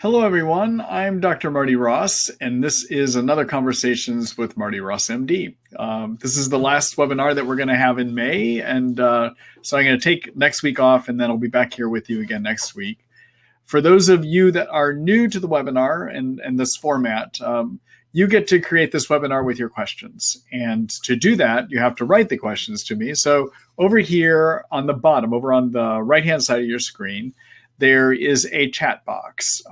Hello, everyone. I'm Dr. Marty Ross, and this is another Conversations with Marty Ross MD. This is the last webinar that we're going to have in May, and so I'm going to take next week off, and then I'll be back here with you again next week. For those of you that are new to the webinar and this format, you get to create this webinar with your questions. And to do that, you have to write the questions to me. So over here on the bottom, over on the right-hand side of your screen, there is a chat box.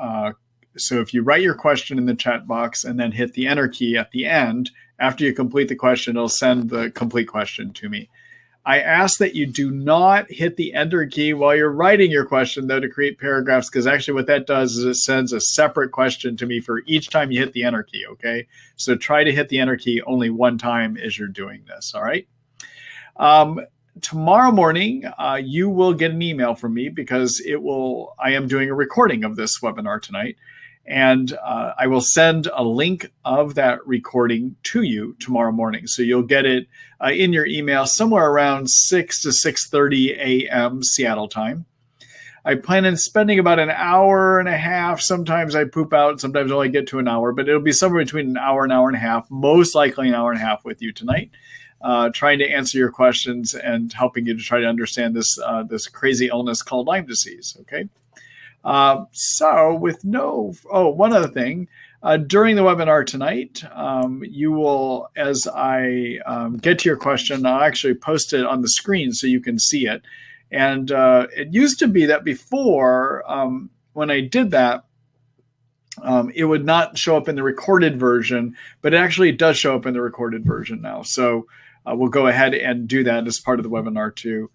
So if you write your question in the chat box and then hit the enter key at the end, after you complete the question, it'll send the complete question to me. I ask that you do not hit the enter key while you're writing your question, though, to create paragraphs, because actually what that does is it sends a separate question to me for each time you hit the enter key, okay? So try to hit the enter key only one time as you're doing this, all right? Tomorrow morning, you will get an email from me because I am doing a recording of this webinar tonight. And I will send a link of that recording to you tomorrow morning. So you'll get it in your email somewhere around 6 to 6:30 a.m. Seattle time. I plan on spending about an hour and a half. Sometimes I poop out, sometimes I only get to an hour, but it'll be somewhere between an hour and a half, most likely an hour and a half with you tonight, trying to answer your questions and helping you to try to understand this crazy illness called Lyme disease, okay? One other thing, during the webinar tonight, you will, as I get to your question, I'll actually post it on the screen so you can see it. And it used to be that before, when I did that, it would not show up in the recorded version, but it actually does show up in the recorded version now. So we'll go ahead and do that as part of the webinar too.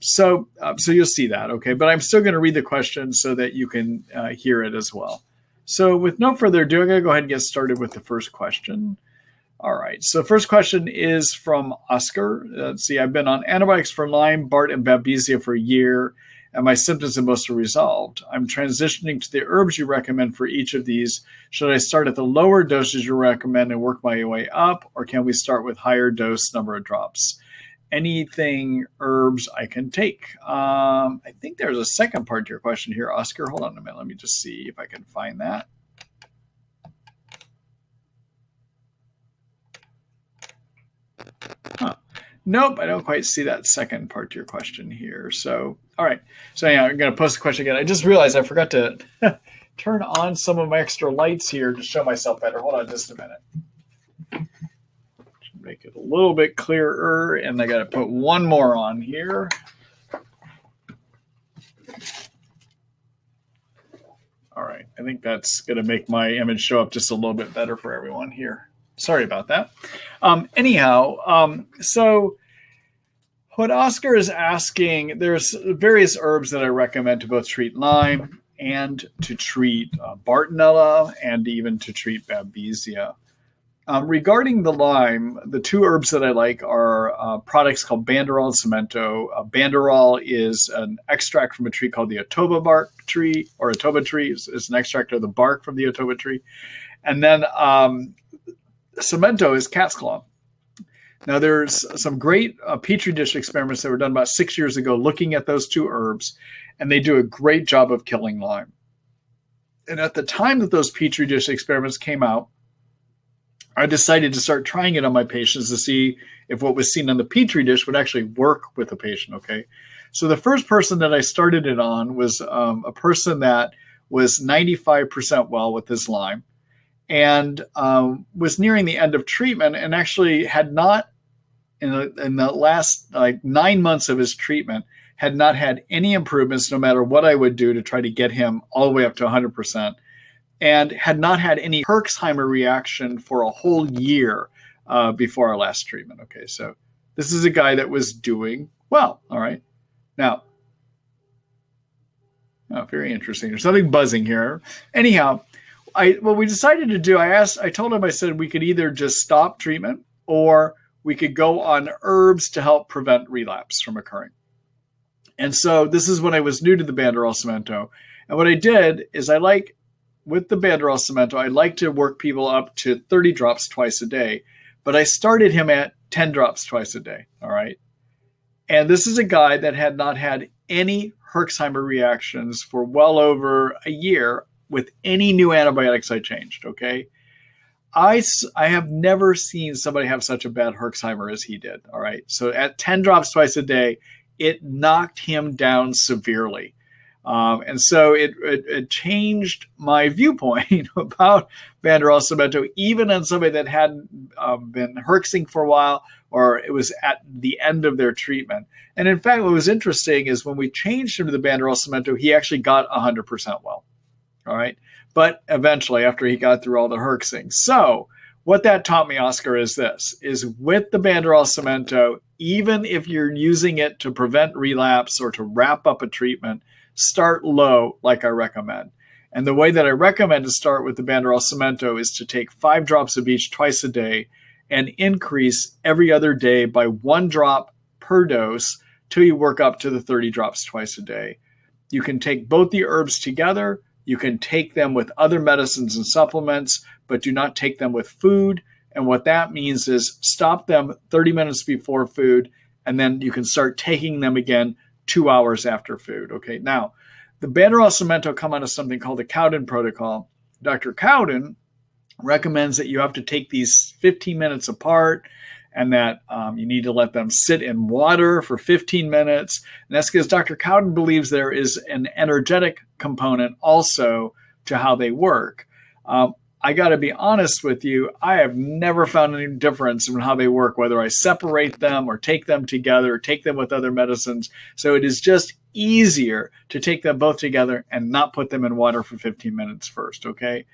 So you'll see that, okay? But I'm still going to read the question so that you can hear it as well. So with no further ado, I'm going to go ahead and get started with the first question. All right, so the first question is from Oscar. Let's see, I've been on antibiotics for Lyme, BART, and Babesia for a year, and my symptoms have mostly resolved. I'm transitioning to the herbs you recommend for each of these. Should I start at the lower doses you recommend and work my way up, or can we start with higher dose number of drops? Anything herbs I can take. I think there's a second part to your question here, Oscar. Hold on a minute. Let me just see if I can find that. Nope, I don't quite see that second part to your question here. So, all right. So yeah, I'm going to post the question again. I just realized I forgot to turn on some of my extra lights here to show myself better. Hold on just a minute. Make it a little bit clearer, and I got to put one more on here. All right, I think that's going to make my image show up just a little bit better for everyone here. Sorry about that. So what Oscar is asking, there's various herbs that I recommend to both treat Lyme and to treat Bartonella and even to treat Babesia. Regarding the Lyme, the two herbs that I like are products called Banderol and Cemento. Banderol is an extract from a tree called the Otoba bark tree, or Otoba tree. It's an extract of the bark from the Otoba tree. And then Cemento is cat's claw. Now, there's some great Petri dish experiments that were done about 6 years ago looking at those two herbs, and they do a great job of killing Lyme. And at the time that those Petri dish experiments came out, I decided to start trying it on my patients to see if what was seen on the Petri dish would actually work with the patient, okay? So the first person that I started it on was a person that was 95% well with his Lyme and was nearing the end of treatment and actually had not, in the last 9 months of his treatment, had not had any improvements no matter what I would do to try to get him all the way up to 100%. And had not had any Herxheimer reaction for a whole year before our last treatment. Okay, so this is a guy that was doing well, all right? Now, very interesting. There's something buzzing here. Anyhow, what we decided to do, I told him, I said we could either just stop treatment or we could go on herbs to help prevent relapse from occurring. And so this is when I was new to the Banderol Cemento. And what I did is with the Banderol Cemento, I like to work people up to 30 drops twice a day, but I started him at 10 drops twice a day, all right? And this is a guy that had not had any Herxheimer reactions for well over a year with any new antibiotics I changed, okay? I have never seen somebody have such a bad Herxheimer as he did, all right? So at 10 drops twice a day, it knocked him down severely. And so it changed my viewpoint about Banderol Cemento, even on somebody that hadn't been herxing for a while, or it was at the end of their treatment. And in fact, what was interesting is when we changed him to the Banderol Cemento, he actually got 100% well. All right. But eventually, after he got through all the herxing. So what that taught me, Oscar, is this, is with the Banderol Cemento, even if you're using it to prevent relapse or to wrap up a treatment, start low like I recommend. And the way that I recommend to start with the Banderol Cemento is to take 5 drops of each twice a day and increase every other day by 1 drop per dose till you work up to the 30 drops twice a day. You can take both the herbs together. You can take them with other medicines and supplements, but do not take them with food. And what that means is stop them 30 minutes before food, and then you can start taking them again 2 hours after food. Okay, now the Banderol Cemento come out of something called the Cowden protocol. Dr. Cowden recommends that you have to take these 15 minutes apart, and that you need to let them sit in water for 15 minutes. And that's because Dr. Cowden believes there is an energetic component also to how they work. I got to be honest with you, I have never found any difference in how they work, whether I separate them or take them together, or take them with other medicines. So it is just easier to take them both together and not put them in water for 15 minutes first, okay?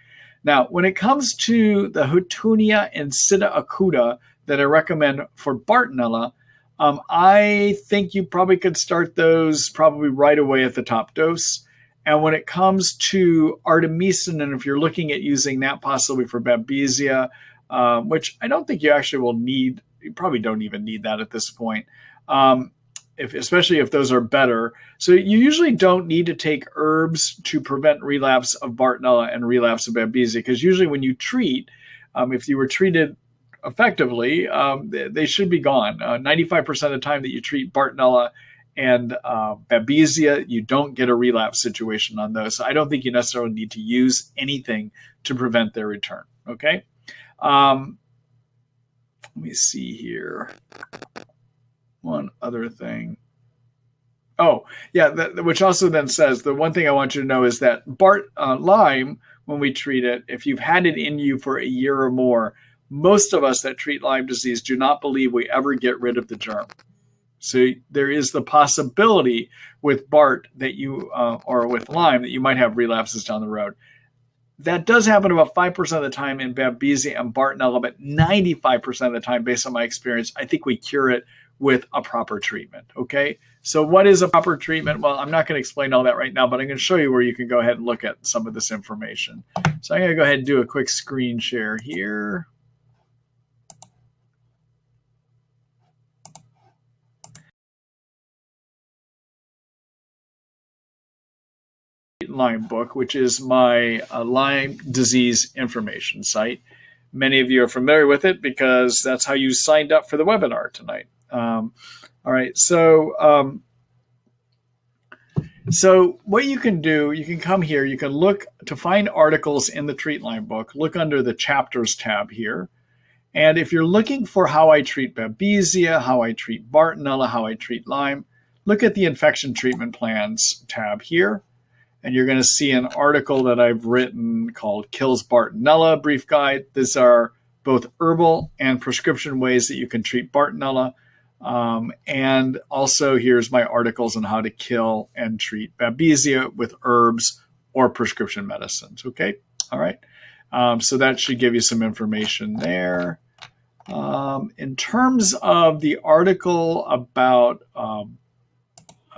Now, when it comes to the Houtunia insida acuta that I recommend for Bartonella, I think you probably could start those probably right away at the top dose. And when it comes to artemisinin, and if you're looking at using that possibly for Babesia, which I don't think you actually will need, you probably don't even need that at this point, especially if those are better. So you usually don't need to take herbs to prevent relapse of Bartonella and relapse of Babesia, because usually when you treat, if you were treated effectively, they should be gone. 95% of the time that you treat Bartonella and Babesia, you don't get a relapse situation on those. So I don't think you necessarily need to use anything to prevent their return. Okay. Let me see here. One other thing. Oh, yeah, which also then says, the one thing I want you to know is that Lyme, when we treat it, if you've had it in you for a year or more, most of us that treat Lyme disease do not believe we ever get rid of the germ. So there is the possibility with BART that you, or with Lyme, that you might have relapses down the road. That does happen about 5% of the time in Babesia and Bartonella, but 95% of the time, based on my experience, I think we cure it with a proper treatment, okay? So what is a proper treatment? Well, I'm not going to explain all that right now, but I'm going to show you where you can go ahead and look at some of this information. So I'm going to go ahead and do a quick screen share here. Lyme book, which is my Lyme disease information site. Many of you are familiar with it because that's how you signed up for the webinar tonight. All right, so what you can do, you can come here, you can look to find articles in the Treat Lyme book, look under the chapters tab here. And if you're looking for how I treat Babesia, how I treat Bartonella, how I treat Lyme, look at the infection treatment plans tab here. And you're going to see an article that I've written called Kills Bartonella Brief Guide. These are both herbal and prescription ways that you can treat Bartonella. And also here's my articles on how to kill and treat Babesia with herbs or prescription medicines. Okay. All right. So that should give you some information there. In terms of the article about,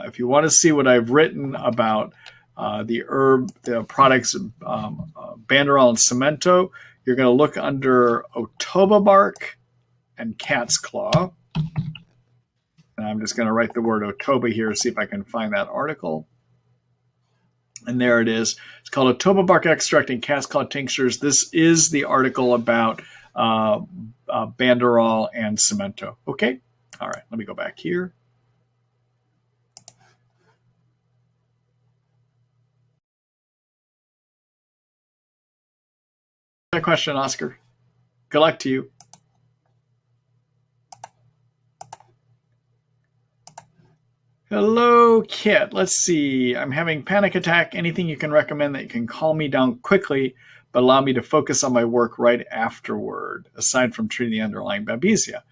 if you want to see what I've written about the products, Banderol and Cemento, you're going to look under Otoba bark and cat's claw. And I'm just going to write the word Otoba here, see if I can find that article. And there it is. It's called Otoba bark extract and cat's claw tinctures. This is the article about Banderol and Cemento. Okay. All right. Let me go back here. that question, Oscar. Good luck to you. Hello, Kit. Let's see. I'm having panic attack. Anything you can recommend that can calm me down quickly, but allow me to focus on my work right afterward, aside from treating the underlying babesia?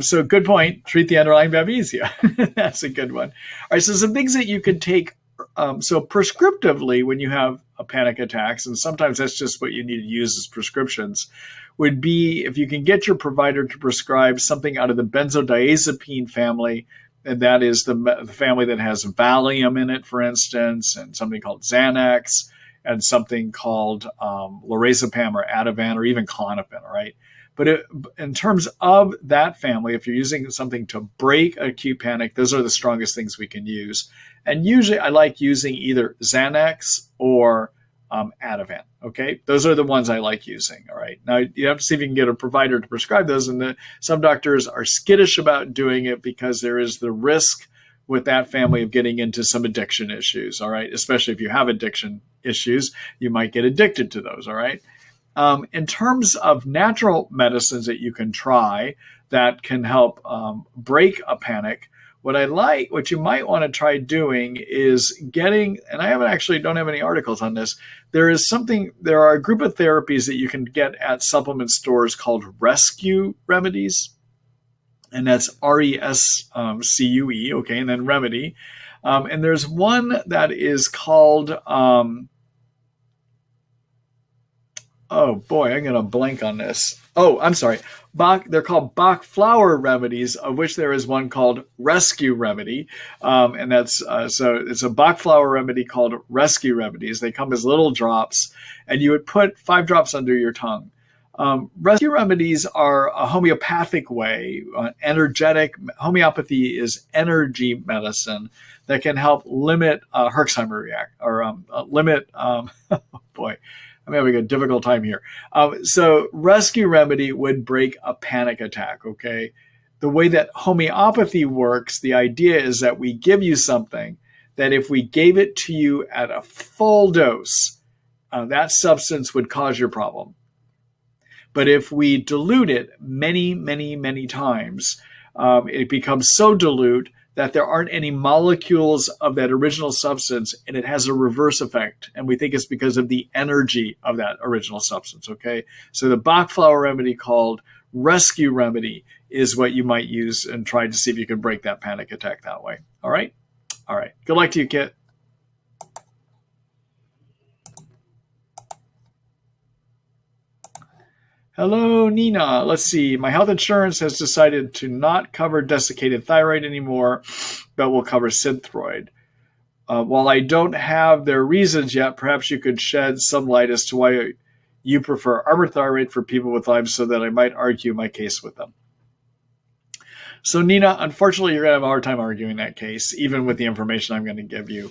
So good point. Treat the underlying babesia. That's a good one. All right. So some things that you could take. So prescriptively, when you have a panic attacks, and sometimes that's just what you need to use as prescriptions, would be if you can get your provider to prescribe something out of the benzodiazepine family, and that is the family that has Valium in it, for instance, and something called Xanax, and something called lorazepam or Ativan, or even Klonopin, right? But in terms of that family, if you're using something to break acute panic, those are the strongest things we can use. And usually I like using either Xanax or Ativan, okay? Those are the ones I like using, all right? Now, you have to see if you can get a provider to prescribe those, and some doctors are skittish about doing it because there is the risk with that family of getting into some addiction issues, all right? Especially if you have addiction issues, you might get addicted to those, all right? In terms of natural medicines that you can try that can help break a panic, what you might want to try doing is getting, and I don't have any articles on this. There are a group of therapies that you can get at supplement stores called rescue remedies, and that's RESCUE, okay, and then remedy. And there's one that is called, oh boy, I'm going to blank on this. Oh, I'm sorry. They're called Bach flower remedies, of which there is one called Rescue Remedy. And that's so it's a Bach flower remedy called Rescue Remedies. They come as little drops, and you would put 5 drops under your tongue. Rescue remedies are a homeopathic way. Energetic homeopathy is energy medicine that can help limit Herxheimer react or limit. Oh boy. I'm having a difficult time here. So rescue remedy would break a panic attack, okay? The way that homeopathy works, the idea is that we give you something that if we gave it to you at a full dose, that substance would cause your problem. But if we dilute it many, many, many times, it becomes so dilute that there aren't any molecules of that original substance, and it has a reverse effect. And we think it's because of the energy of that original substance, okay? So the Bach flower remedy called Rescue Remedy is what you might use and try to see if you can break that panic attack that way. All right? All right. Good luck to you, Kit. Hello, Nina. Let's see. My health insurance has decided to not cover desiccated thyroid anymore, but will cover Synthroid. While I don't have their reasons yet, perhaps you could shed some light as to why you prefer Armour Thyroid for people with Lyme so that I might argue my case with them. So, Nina, unfortunately, you're going to have a hard time arguing that case, even with the information I'm going to give you.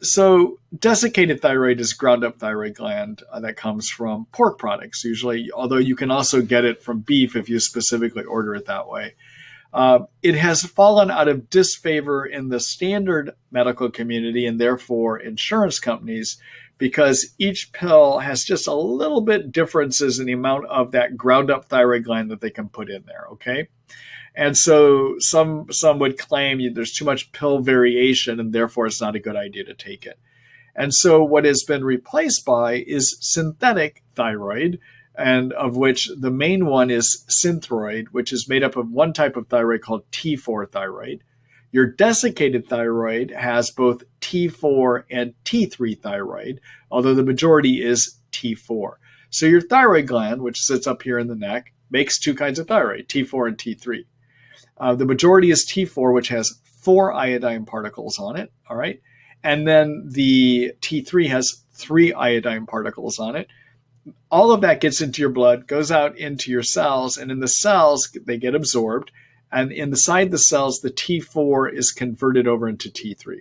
So desiccated thyroid is ground up thyroid gland that comes from pork products usually, although you can also get it from beef if you specifically order it that way. It has fallen out of disfavor in the standard medical community and therefore insurance companies because each pill has just a little bit differences in the amount of that ground up thyroid gland that they can put in there, okay? And so some would claim there's too much pill variation and therefore it's not a good idea to take it. And so what has been replaced by is synthetic thyroid, and of which the main one is Synthroid, which is made up of one type of thyroid called T4 thyroid. Your desiccated thyroid has both T4 and T3 thyroid, although the majority is T4. So your thyroid gland, which sits up here in the neck, makes 2 kinds of thyroid, T4 and T3. The majority is T4, which has 4 iodine particles on it, all right? And then the T3 has 3 iodine particles on it. All of that gets into your blood, goes out into your cells, and in the cells, they get absorbed. And inside the cells, the T4 is converted over into T3,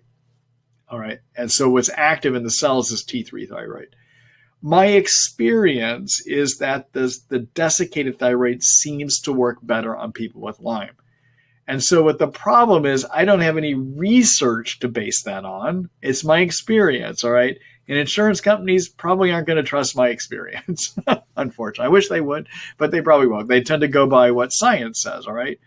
all right? And so what's active in the cells is T3 thyroid. My experience is that the desiccated thyroid seems to work better on people with Lyme. And so what the problem is, I don't have any research to base that on. It's my experience, all right? And insurance companies probably aren't going to trust my experience, unfortunately. I wish they would, but they probably won't. They tend to go by what science says, all right?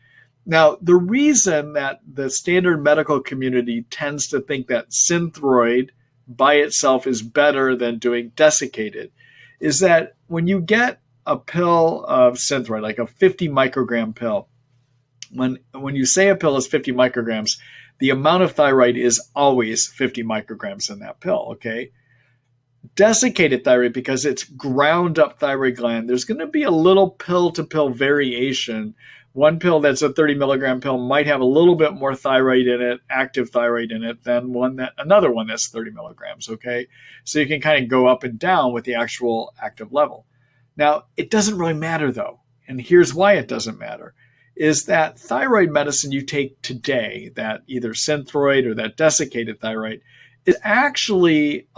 Now, the reason that the standard medical community tends to think that Synthroid by itself is better than doing Desiccated is that when you get a pill of Synthroid, like a 50 microgram pill, when you say a pill is 50 micrograms, the amount of thyroid is always 50 micrograms in that pill, okay? Desiccated thyroid, because it's ground up thyroid gland, there's going to be a little pill to pill variation. One pill that's a 30 milligram pill might have a little bit more thyroid in it, active thyroid in it, than another one that's 30 milligrams, okay? So you can kind of go up and down with the actual active level. Now, it doesn't really matter though, and here's why it doesn't matter, is that thyroid medicine you take today, that either Synthroid or that desiccated thyroid, is actually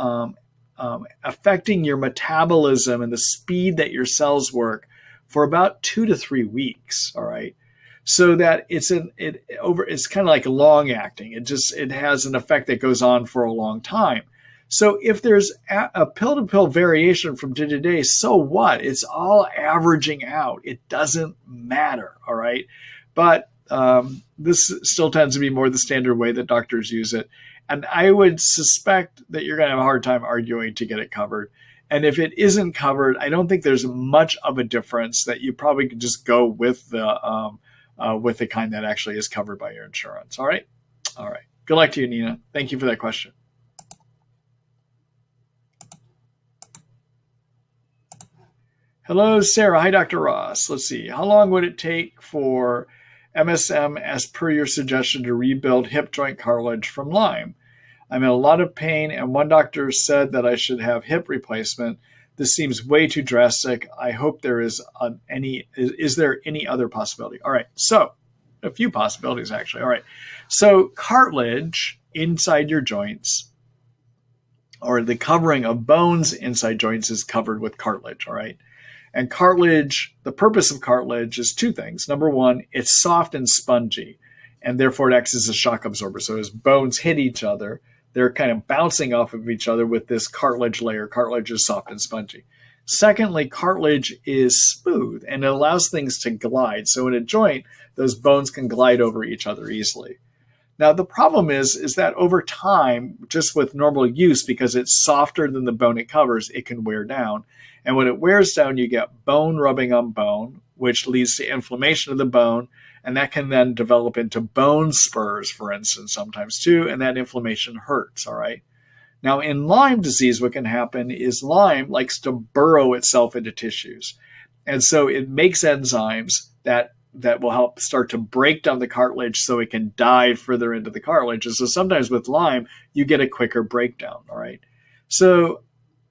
affecting your metabolism and the speed that your cells work for about 2 to 3 weeks. All right, so that it's kind of like long acting. It has an effect that goes on for a long time. So if there's a pill to pill variation from day to day, so what? It's all averaging out. It doesn't matter. All right, but this still tends to be more the standard way that doctors use it. And I would suspect that you're going to have a hard time arguing to get it covered. And if it isn't covered, I don't think there's much of a difference, that you probably could just go with the kind that actually is covered by your insurance. All right. All right. Good luck to you, Nina. Thank you for that question. Hello, Sarah. Hi, Dr. Ross. Let's see. How long would it take for MSM, as per your suggestion, to rebuild hip joint cartilage from Lyme? I'm in a lot of pain, and one doctor said that I should have hip replacement. This seems way too drastic. I hope there is there any other possibility? All right, so a few possibilities actually. All right, so cartilage inside your joints, or the covering of bones inside joints, is covered with cartilage. All right. And cartilage, the purpose of cartilage is two things. Number one, it's soft and spongy, and therefore it acts as a shock absorber. So as bones hit each other, they're kind of bouncing off of each other with this cartilage layer. Cartilage is soft and spongy. Secondly, cartilage is smooth, and it allows things to glide. So in a joint, those bones can glide over each other easily. Now, the problem is that over time, just with normal use, because it's softer than the bone it covers, it can wear down. And when it wears down, you get bone rubbing on bone, which leads to inflammation of the bone. And that can then develop into bone spurs, for instance, sometimes too. And that inflammation hurts, all right? Now, in Lyme disease, what can happen is Lyme likes to burrow itself into tissues. And so it makes enzymes that will help start to break down the cartilage so it can dive further into the cartilage. And so sometimes with Lyme, you get a quicker breakdown, all right? So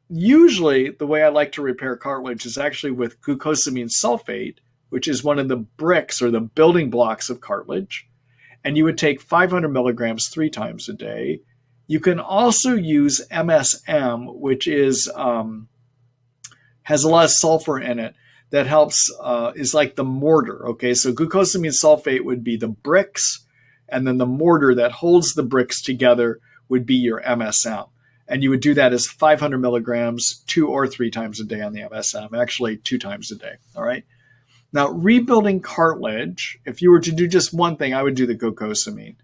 usually the way I like to repair cartilage is actually with glucosamine sulfate, which is one of the bricks or the building blocks of cartilage. And you would take 500 milligrams 3 times a day. You can also use MSM, which has a lot of sulfur in it, that helps, is like the mortar, okay? So glucosamine sulfate would be the bricks, and then the mortar that holds the bricks together would be your MSM. And you would do that as 500 milligrams 2 or 3 times a day on the MSM, actually 2 times a day, all right? Now, rebuilding cartilage, if you were to do just one thing, I would do the glucosamine.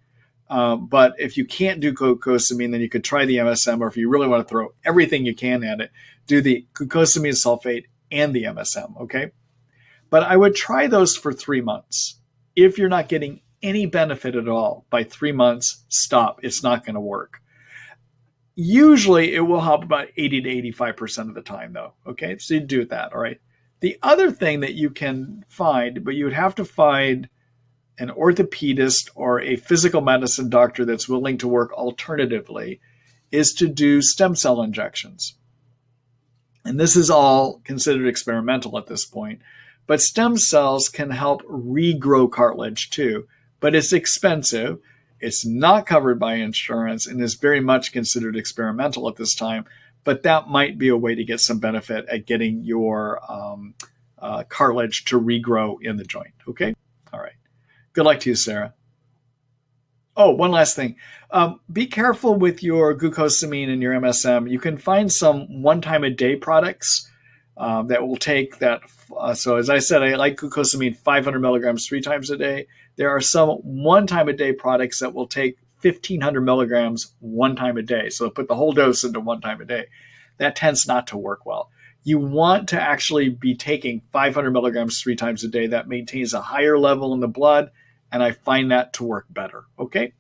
But if you can't do glucosamine, then you could try the MSM, or if you really want to throw everything you can at it, do the glucosamine sulfate and the MSM, okay? But I would try those for 3 months. If you're not getting any benefit at all, by 3 months, stop. It's not going to work. Usually it will help about 80 to 85% of the time though, okay? So you do that, all right? The other thing that you can find, but you would have to find an orthopedist or a physical medicine doctor that's willing to work alternatively, is to do stem cell injections. And this is all considered experimental at this point, but stem cells can help regrow cartilage too, but it's expensive. It's not covered by insurance and is very much considered experimental at this time, but that might be a way to get some benefit at getting your cartilage to regrow in the joint, okay? All right. Good luck to you, Sarah. Oh, one last thing. Be careful with your glucosamine and your MSM. You can find some one time a day products that will take that. So as I said, I like glucosamine 500 milligrams 3 times a day. There are some one time a day products that will take 1,500 milligrams 1 time a day. So they'll put the whole dose into 1 time a day. That tends not to work well. You want to actually be taking 500 milligrams 3 times a day. That maintains a higher level in the blood, and I find that to work better. Okay?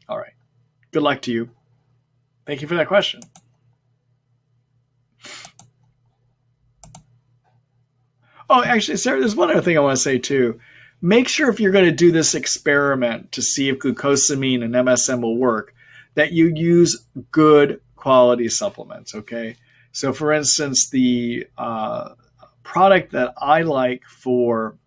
All right. Good luck to you. Thank you for that question. Oh, actually, Sarah, there's one other thing I want to say too. Make sure if you're going to do this experiment to see if glucosamine and MSM will work, that you use good quality supplements, okay? So, for instance, the product that I like for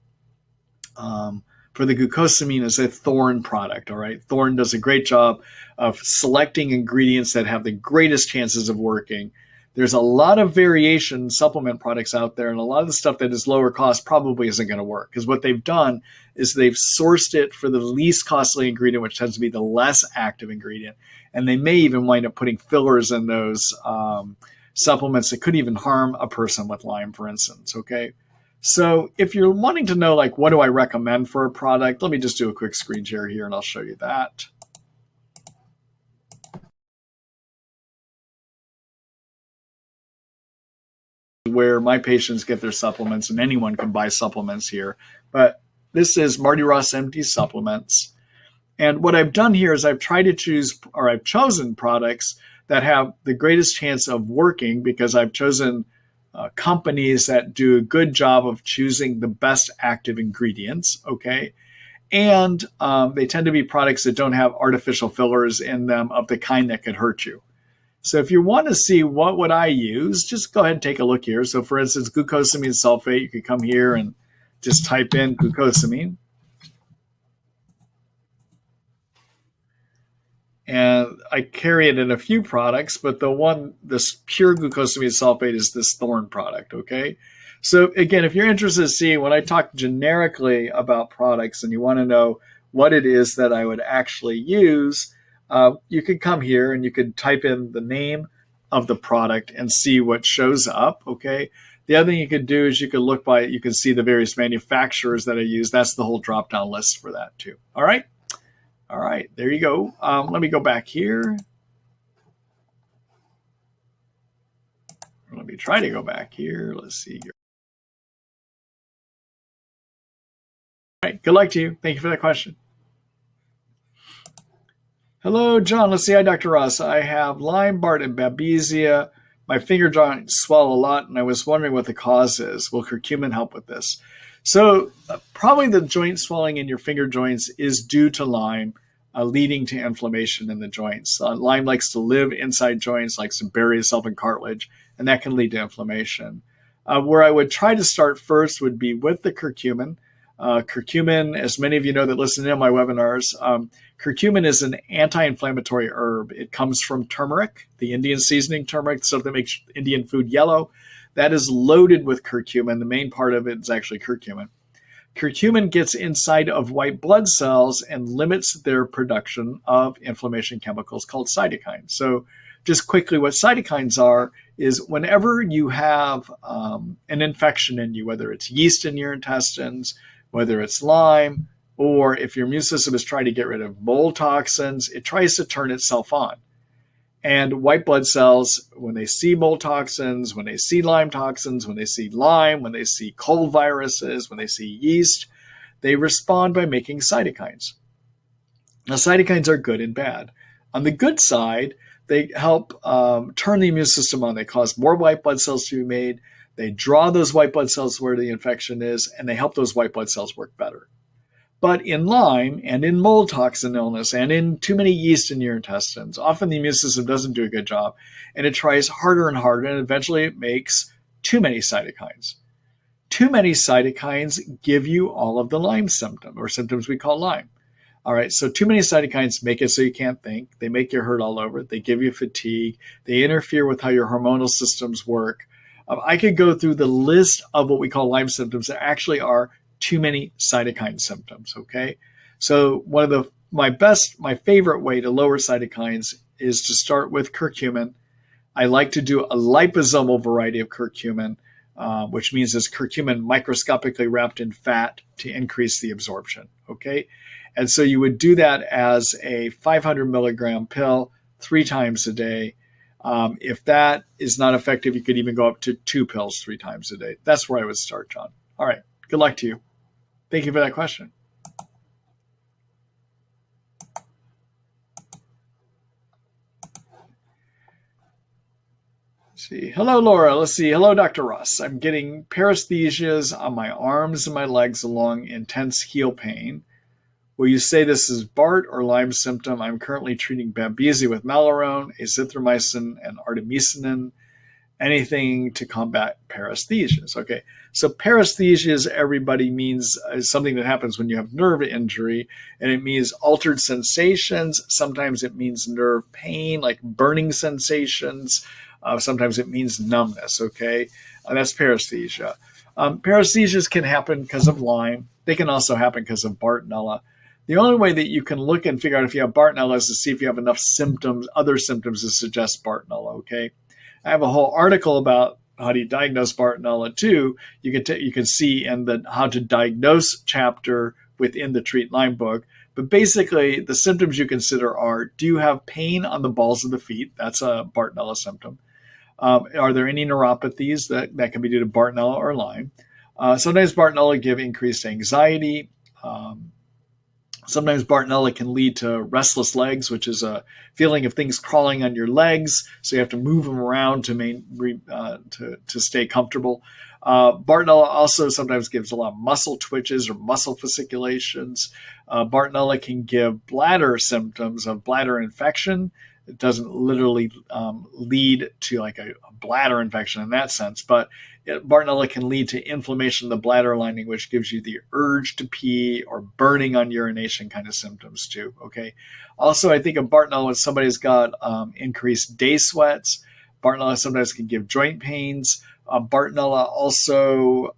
the glucosamine is a Thorne product, all right? Thorne does a great job of selecting ingredients that have the greatest chances of working. There's a lot of variation supplement products out there, and a lot of the stuff that is lower cost probably isn't going to work, because what they've done is they've sourced it for the least costly ingredient, which tends to be the less active ingredient. And they may even wind up putting fillers in those supplements that could even harm a person with Lyme, for instance, okay? So if you're wanting to know, like, what do I recommend for a product, let me just do a quick screen share here and I'll show you that. Where my patients get their supplements, and anyone can buy supplements here. But this is Marty Ross MD supplements. And what I've done here is I've chosen products that have the greatest chance of working, because I've chosen companies that do a good job of choosing the best active ingredients, okay? And they tend to be products that don't have artificial fillers in them of the kind that could hurt you. So if you want to see what would I use, just go ahead and take a look here. So for instance, glucosamine sulfate, you could come here and just type in glucosamine. And I carry it in a few products, but this pure glucosamine sulfate is this Thorne product, okay? So again, if you're interested in seeing when I talk generically about products and you want to know what it is that I would actually use, you could come here and you could type in the name of the product and see what shows up, okay? The other thing you could do is you could look by it, you can see the various manufacturers that I use. That's the whole drop-down list for that too, all right? All right, there you go. Let me go back here. Let me try to go back here. Let's see here. All right, good luck to you. Thank you for that question. Hello, John. Let's see. Hi, Dr. Ross. I have Lyme, Bart, and Babesia. My finger joints swell a lot, and I was wondering what the cause is. Will curcumin help with this? So probably the joint swelling in your finger joints is due to Lyme, leading to inflammation in the joints. Lyme likes to live inside joints, likes to bury itself in cartilage, and that can lead to inflammation. Where I would try to start first would be with the curcumin. Curcumin, as many of you know that listen to my webinars, curcumin is an anti-inflammatory herb. It comes from turmeric, the Indian seasoning turmeric, stuff that makes Indian food yellow. That is loaded with curcumin. The main part of it is actually curcumin. Curcumin gets inside of white blood cells and limits their production of inflammation chemicals called cytokines. So just quickly, what cytokines are is whenever you have an infection in you, whether it's yeast in your intestines, whether it's Lyme, or if your immune system is trying to get rid of mold toxins, it tries to turn itself on. And white blood cells, when they see mold toxins, when they see Lyme toxins, when they see Lyme, when they see cold viruses, when they see yeast, they respond by making cytokines. Now, cytokines are good and bad. On the good side, they help turn the immune system on. They cause more white blood cells to be made. They draw those white blood cells where the infection is, and they help those white blood cells work better. But in Lyme and in mold toxin illness and in too many yeast in your intestines, often the immune system doesn't do a good job, and it tries harder and harder, and eventually it makes too many cytokines. Too many cytokines give you all of the Lyme symptoms, or symptoms we call Lyme. All right, so too many cytokines make it so you can't think. They make you hurt all over. They give you fatigue. They interfere with how your hormonal systems work. I could go through the list of what we call Lyme symptoms that actually are too many cytokine symptoms, okay? So one of the my favorite way to lower cytokines is to start with curcumin. I like to do a liposomal variety of curcumin, which means it's curcumin microscopically wrapped in fat to increase the absorption. Okay. And so you would do that as a 500 milligram pill 3 times a day. If that is not effective, you could even go up to 2 pills 3 times a day. That's where I would start, John. All right. Good luck to you. Thank you for that question. Let's see. Hello, Laura. Let's see. Hello, Dr. Ross. I'm getting paresthesias on my arms and my legs along intense heel pain. Will you say this is BART or Lyme symptom? I'm currently treating Babesia with Malarone, azithromycin, and artemisinin. Anything to combat paresthesias. Okay, so paresthesias, everybody, means something that happens when you have nerve injury, and it means altered sensations. Sometimes it means nerve pain, like burning sensations. Sometimes it means numbness. Okay, that's paresthesia. Paresthesias can happen because of Lyme. They can also happen because of Bartonella. The only way that you can look and figure out if you have Bartonella is to see if you have enough symptoms, other symptoms to suggest Bartonella. Okay. I have a whole article about how do you diagnose Bartonella too. You can see in the how to diagnose chapter within the Treat Lyme book. But basically, the symptoms you consider are: do you have pain on the balls of the feet? That's a Bartonella symptom. Are there any neuropathies that can be due to Bartonella or Lyme? Sometimes Bartonella give increased anxiety. Sometimes Bartonella can lead to restless legs, which is a feeling of things crawling on your legs, so you have to move them around to stay comfortable. Bartonella also sometimes gives a lot of muscle twitches or muscle fasciculations. Bartonella can give bladder symptoms of bladder infection. It doesn't literally lead to like a bladder infection in that sense, but Bartonella can lead to inflammation of the bladder lining, which gives you the urge to pee or burning on urination kind of symptoms too. Okay. Also, I think of Bartonella when somebody's got increased day sweats. Bartonella sometimes can give joint pains. Bartonella also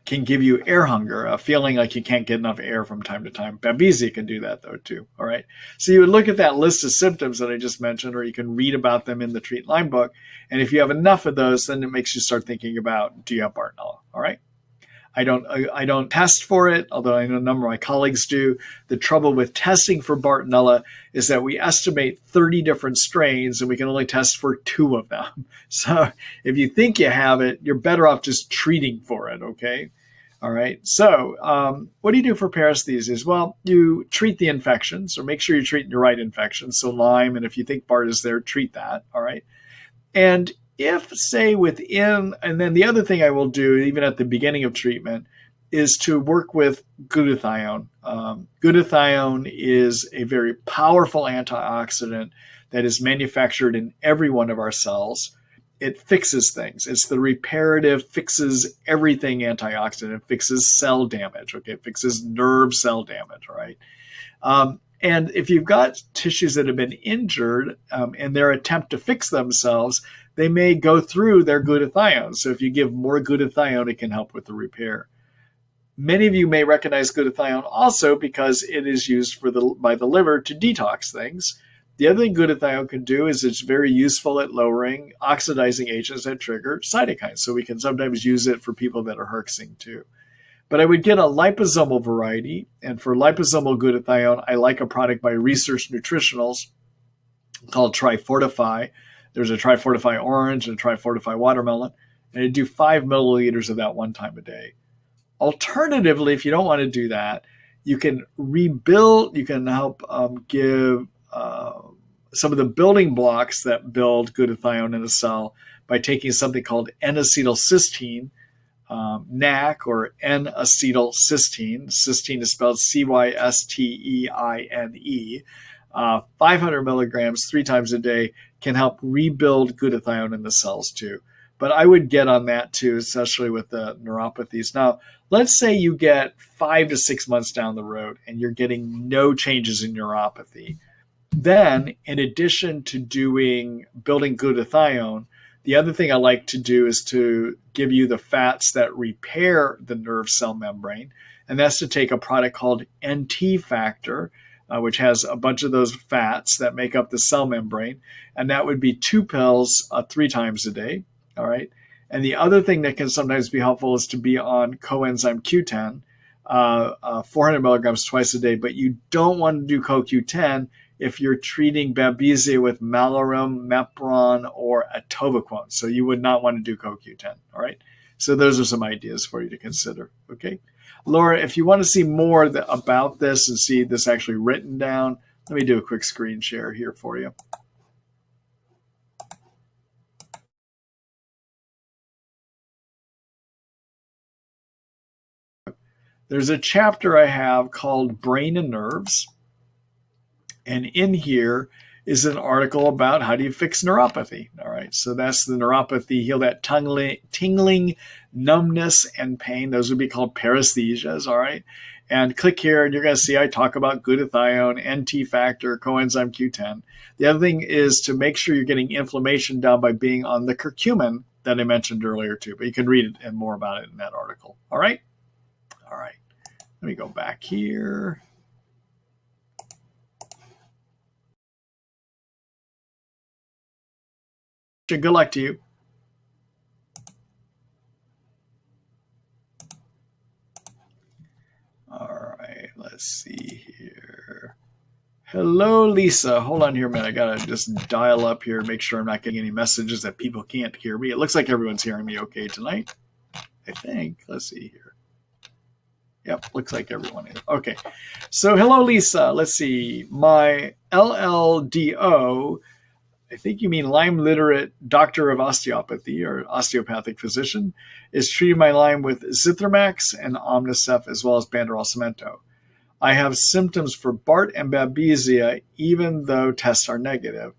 can give you air hunger, a feeling like you can't get enough air from time to time. Babesia can do that though too. All right. So you would look at that list of symptoms that I just mentioned, or you can read about them in the Treat Lyme book. And if you have enough of those, then it makes you start thinking about, do you have Bartonella? All right. I don't test for it, although I know a number of my colleagues do. The trouble with testing for Bartonella is that we estimate 30 different strains and we can only test for 2 of them. So if you think you have it, you're better off just treating for it, okay? All right. So what do you do for paresthesias? Well, you treat the infections, or make sure you're treating your right infections. So Lyme, and if you think BART is there, treat that. All right. And if, say, within, and then the other thing I will do, even at the beginning of treatment, is to work with glutathione. Glutathione is a very powerful antioxidant that is manufactured in every one of our cells. It fixes things. It's the reparative, fixes everything antioxidant. It fixes cell damage. Okay, it fixes nerve cell damage. All right. And if you've got tissues that have been injured in their attempt to fix themselves, they may go through their glutathione. So if you give more glutathione, it can help with the repair. Many of you may recognize glutathione also because it is used by the liver to detox things. The other thing glutathione can do is it's very useful at lowering oxidizing agents that trigger cytokines. So we can sometimes use it for people that are herxing too. But I would get a liposomal variety. And for liposomal glutathione, I like a product by Research Nutritionals called Trifortify. There's a Trifortify Orange and a Trifortify Watermelon. And I do 5 milliliters of that 1 time a day. Alternatively, if you don't want to do that, you can rebuild, you can help give some of the building blocks that build glutathione in a cell by taking something called N-acetylcysteine, NAC, or N-acetylcysteine. Cysteine is spelled Cysteine. 500 milligrams 3 times a day can help rebuild glutathione in the cells too. But I would get on that too, especially with the neuropathies. Now, let's say you get 5 to 6 months down the road and you're getting no changes in neuropathy. Then, in addition to building glutathione, the other thing I like to do is to give you the fats that repair the nerve cell membrane. and that's to take a product called NT factor, which has a bunch of those fats that make up the cell membrane, and that would be 2 pills 3 times a day. All right. And the other thing that can sometimes be helpful is to be on coenzyme Q10, 400 milligrams twice a day, but you don't want to do CoQ10 if you're treating Babesia with Malarum, Mepron, or Atovaquone. So you would not want to do CoQ10, all right? So those are some ideas for you to consider, okay? Laura, if you want to see more about this and see this actually written down, let me do a quick screen share here for you. There's a chapter I have called Brain and Nerves. And in here is an article about how do you fix neuropathy. All right, so that's the neuropathy, heal that tingling, numbness, and pain. Those would be called paresthesias, all right? And click here, and you're going to see I talk about glutathione, NT factor, coenzyme Q10. The other thing is to make sure you're getting inflammation down by being on the curcumin that I mentioned earlier too, but you can read it and more about it in that article, all right? All right, let me go back here. Good luck to you. All right, let's see here. Hello, Lisa. Hold on here a minute. I got to just dial up here and make sure I'm not getting any messages that people can't hear me. It looks like everyone's hearing me okay tonight, I think. Let's see here. Yep, looks like everyone is. Okay, so hello, Lisa. Let's see. My LLDO, I think you mean Lyme literate doctor of osteopathy or osteopathic physician, is treating my Lyme with Zithromax and Omnicef as well as Banderol Cemento. I have symptoms for BART and Babesia even though tests are negative.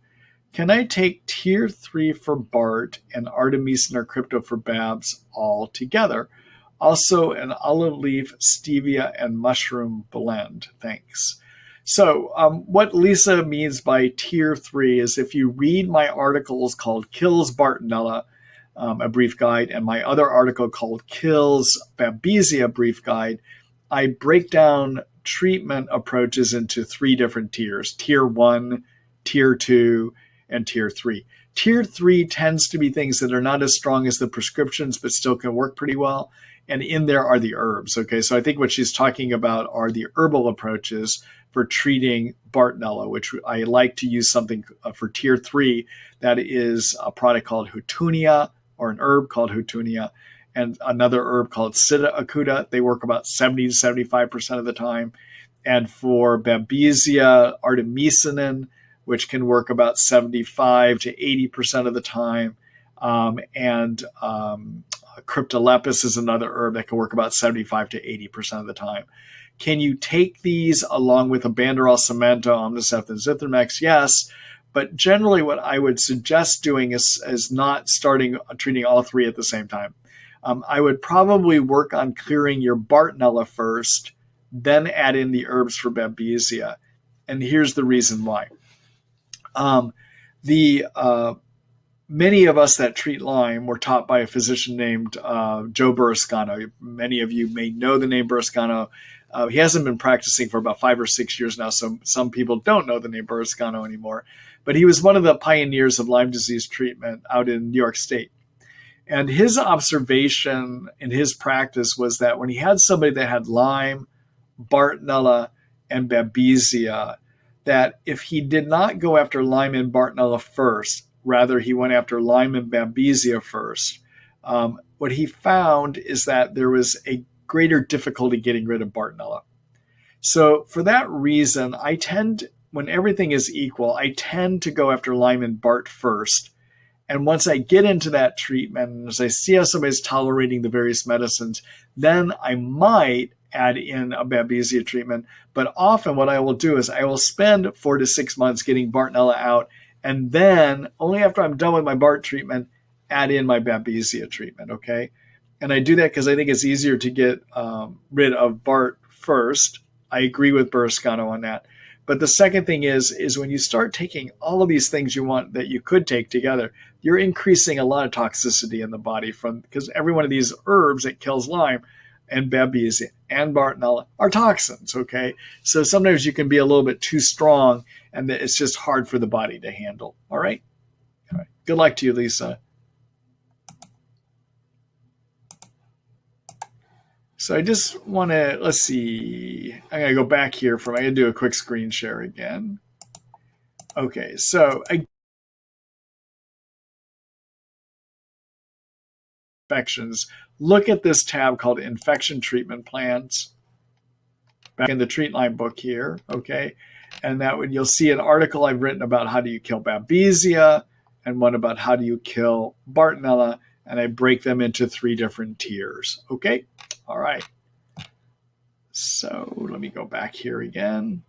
Can I take tier 3 for BART and Artemisinin or Crypto for Babs all together? Also an olive leaf, stevia, and mushroom blend. Thanks. So what Lisa means by tier 3 is if you read my articles called Kills Bartonella, a brief guide, and my other article called Kills Babesia, brief guide, I break down treatment approaches into 3 different tiers: tier 1, tier 2, and tier 3. Tier 3 tends to be things that are not as strong as the prescriptions, but still can work pretty well. And in there are the herbs. Okay, so I think what she's talking about are the herbal approaches for treating Bartonella, which I like to use something for tier 3 that is a product called Houtunia, or an herb called Houtunia, and another herb called Sitta acuta. They work about 70 to 75% of the time. And for Babesia, Artemisinin, which can work about 75 to 80% of the time. Cryptolepis is another herb that can work about 75 to 80% of the time. Can you take these along with a Banderol Cemento, Omnicef, and Zithromax? Yes, but generally what I would suggest doing is not treating all 3 at the same time. I would probably work on clearing your Bartonella first, then add in the herbs for Babesia. And here's the reason why. Many of us that treat Lyme were taught by a physician named Joe Burrascano. Many of you may know the name Burrascano. He hasn't been practicing for about 5 or 6 years now, so some people don't know the name Burrascano anymore. But he was one of the pioneers of Lyme disease treatment out in New York State. And his observation in his practice was that when he had somebody that had Lyme, Bartonella, and Babesia, that if he did not go after Lyme and Bartonella first, rather he went after Lyme and Babesia first, what he found is that there was a greater difficulty getting rid of Bartonella. So for that reason, when everything is equal, I tend to go after Lyme and Bart first. And once I get into that treatment, and as I see how somebody's tolerating the various medicines, then I might add in a Babesia treatment. But often what I will do is I will spend 4 to 6 months getting Bartonella out, and then only after I'm done with my Bart treatment, add in my Babesia treatment, okay? And I do that because I think it's easier to get rid of Bart first. I agree with Burrascano on that. But the second thing is when you start taking all of these things you want that you could take together, you're increasing a lot of toxicity in the body because every one of these herbs that kills Lyme and Babesia and Bartonella are toxins, okay? So sometimes you can be a little bit too strong and it's just hard for the body to handle, all right? All right. Good luck to you, Lisa. So I just want to, let's see, I'm going to go back here I'm going to do a quick screen share again. Okay, so infections, look at this tab called Infection Treatment Plans back in the Treat Lyme book here, okay? And that would, you'll see an article I've written about how do you kill Babesia and one about how do you kill Bartonella, and I break them into 3 different tiers, okay? All right. So let me go back here again.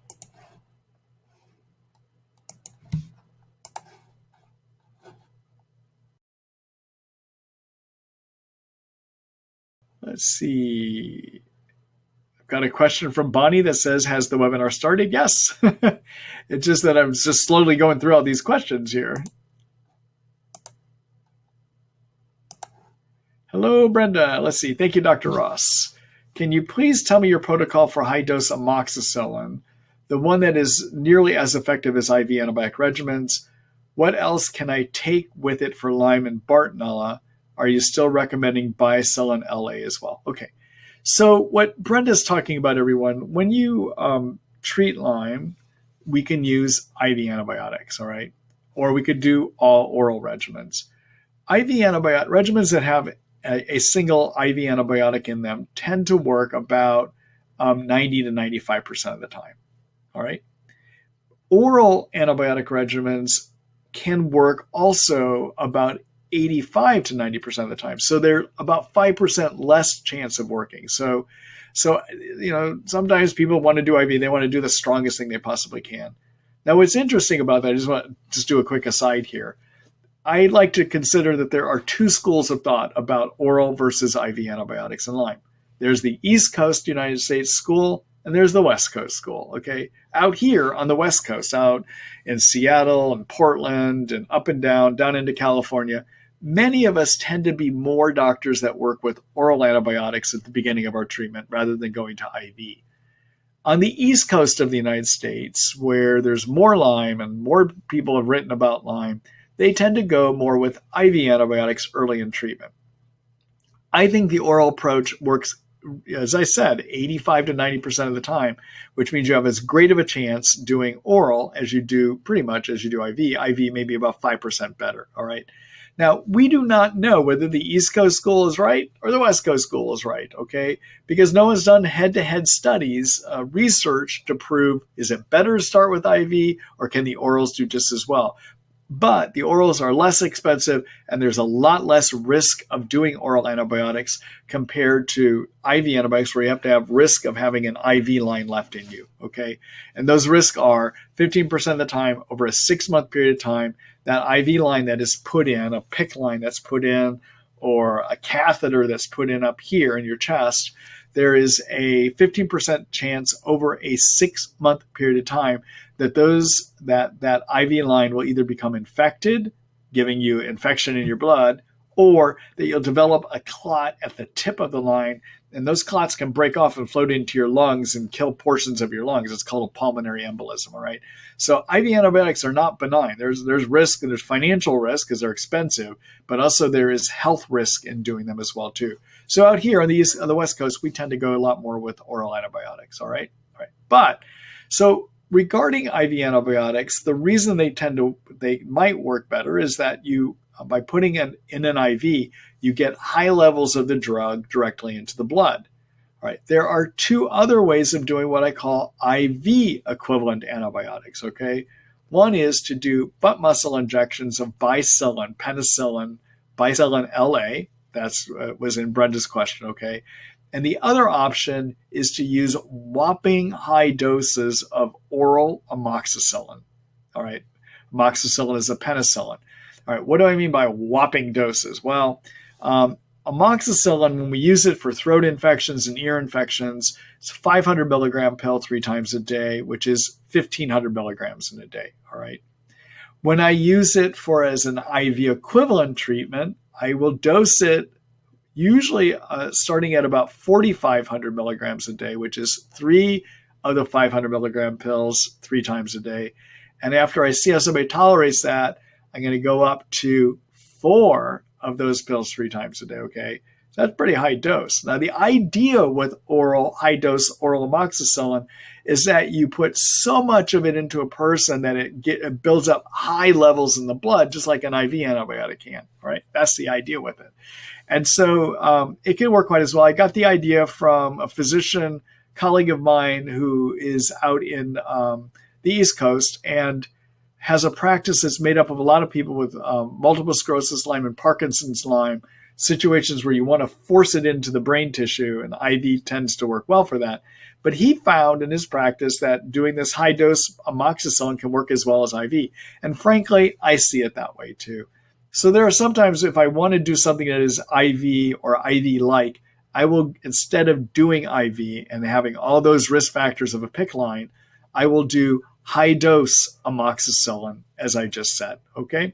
Let's see. I've got a question from Bonnie that says, has the webinar started? Yes. It's just that I'm just slowly going through all these questions here. Hello, Brenda. Let's see. Thank you, Dr. Ross. Can you please tell me your protocol for high-dose amoxicillin, the one that is nearly as effective as IV antibiotic regimens? What else can I take with it for Lyme and Bartonella? Are you still recommending Bicillin LA as well? Okay. So what Brenda's talking about, everyone, when you treat Lyme, we can use IV antibiotics, all right? Or we could do all oral regimens. IV antibiotic regimens that have a single IV antibiotic in them tend to work about 90 to 95% of the time, all right? Oral antibiotic regimens can work also about 85 to 90% of the time. So they're about 5% less chance of working. So you know, sometimes people want to do IV, they want to do the strongest thing they possibly can. Now, what's interesting about that, I just want to just do a quick aside here. I like to consider that there are 2 schools of thought about oral versus IV antibiotics in Lyme. There's the East Coast United States school, and there's the West Coast school, okay? Out here on the West Coast, out in Seattle and Portland and up and down into California, many of us tend to be more doctors that work with oral antibiotics at the beginning of our treatment rather than going to IV. On the East Coast of the United States, where there's more Lyme and more people have written about Lyme, they tend to go more with IV antibiotics early in treatment. I think the oral approach works, as I said, 85 to 90% of the time, which means you have as great of a chance doing oral as you do pretty much as you do IV. IV may be about 5% better, all right? Now, we do not know whether the East Coast school is right or the West Coast school is right, okay? Because no one's done head-to-head studies, research to prove, is it better to start with IV or can the orals do just as well? But the orals are less expensive and there's a lot less risk of doing oral antibiotics compared to IV antibiotics where you have to have risk of having an IV line left in you, okay? And those risks are 15% of the time over a 6-month period of time, that IV line that is put in, a PICC line that's put in, or a catheter that's put in up here in your chest, there is a 15% chance over a 6-month period of time that that IV line will either become infected, giving you infection in your blood, or that you'll develop a clot at the tip of the line, and those clots can break off and float into your lungs and kill portions of your lungs. It's called a pulmonary embolism, all right? So IV antibiotics are not benign. There's risk, and there's financial risk because they're expensive, but also there is health risk in doing them as well too. So out here on the West Coast, we tend to go a lot more with oral antibiotics, all right? All right. But so regarding IV antibiotics, the reason they might work better is that you, by putting it in an IV, you get high levels of the drug directly into the blood. All right. There are 2 other ways of doing what I call IV equivalent antibiotics, okay? One is to do butt muscle injections of bicillin, penicillin, Bicillin LA. That's was in Brenda's question, okay? And the other option is to use whopping high doses of oral amoxicillin. All right. Amoxicillin is a penicillin. All right. What do I mean by whopping doses? Well, amoxicillin, when we use it for throat infections and ear infections, it's a 500 milligram pill 3 times a day, which is 1,500 milligrams in a day. All right. When I use it for as an IV equivalent treatment, I will dose it usually starting at about 4,500 milligrams a day, which is 3 of the 500 milligram pills 3 times a day. And after I see how somebody tolerates that, I'm going to go up to 4 of those pills 3 times a day, okay? So that's pretty high dose. Now, the idea with high-dose oral amoxicillin is that you put so much of it into a person that it builds up high levels in the blood, just like an IV antibiotic can, right? That's the idea with it. And so it can work quite as well. I got the idea from a physician colleague of mine who is out in the East Coast and has a practice that's made up of a lot of people with multiple sclerosis Lyme and Parkinson's Lyme, situations where you want to force it into the brain tissue, and IV tends to work well for that. But he found in his practice that doing this high-dose amoxicillin can work as well as IV. And frankly, I see it that way too. So there are sometimes if I want to do something that is IV or IV-like, I will, instead of doing IV and having all those risk factors of a PICC line, I will do high-dose amoxicillin, as I just said, okay?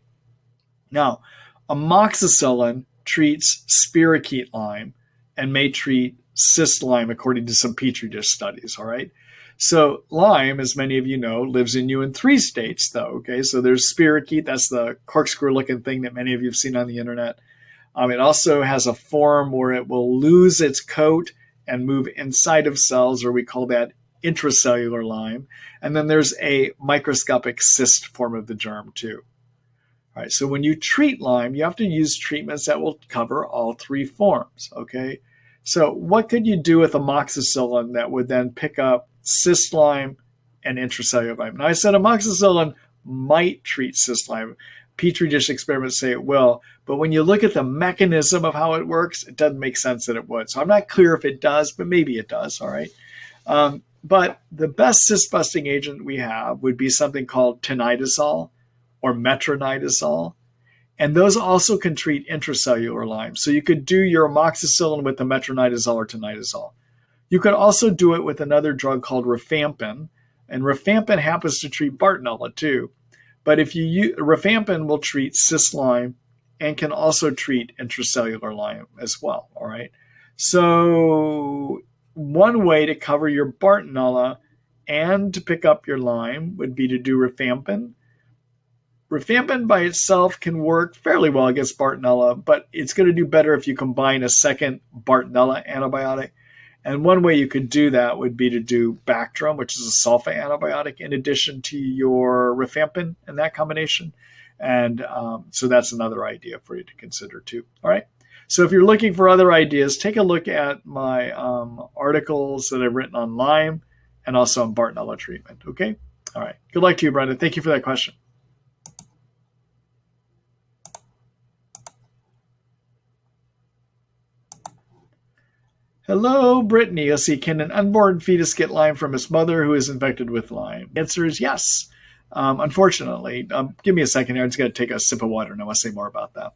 Now, amoxicillin treats spirochete Lyme and may treat cyst Lyme according to some Petri dish studies, all right? So Lyme, as many of you know, lives in you in 3 states, though, okay? So there's spirochete, that's the corkscrew-looking thing that many of you have seen on the internet. It also has a form where it will lose its coat and move inside of cells, or we call that intracellular Lyme. And then there's a microscopic cyst form of the germ, too. All right, so when you treat Lyme, you have to use treatments that will cover all 3 forms, okay? So what could you do with amoxicillin that would then pick up cyst Lyme and intracellular Lyme? Now, I said amoxicillin might treat cyst Lyme. Petri dish experiments say it will, but when you look at the mechanism of how it works, it doesn't make sense that it would. So I'm not clear if it does, but maybe it does, all right? But the best cyst-busting agent we have would be something called tinidazole or metronidazole. And those also can treat intracellular Lyme. So you could do your amoxicillin with the metronidazole or tinidazole. You could also do it with another drug called rifampin. And rifampin happens to treat Bartonella too. But if you use, rifampin will treat cyst Lyme and can also treat intracellular Lyme as well, all right? So one way to cover your Bartonella and to pick up your Lyme would be to do rifampin. Rifampin by itself can work fairly well against Bartonella, but it's going to do better if you combine a second Bartonella antibiotic. And one way you could do that would be to do Bactrim, which is a sulfa antibiotic, in addition to your rifampin in that combination. And so that's another idea for you to consider too. All right. So if you're looking for other ideas, take a look at my articles that I've written on Lyme and also on Bartonella treatment. Okay. All right. Good luck to you, Brenda. Thank you for that question. Hello, Brittany. Let's see. Can an unborn fetus get Lyme from its mother who is infected with Lyme? The answer is yes. Unfortunately, give me a second here. I'm just going to take a sip of water and I want to say more about that.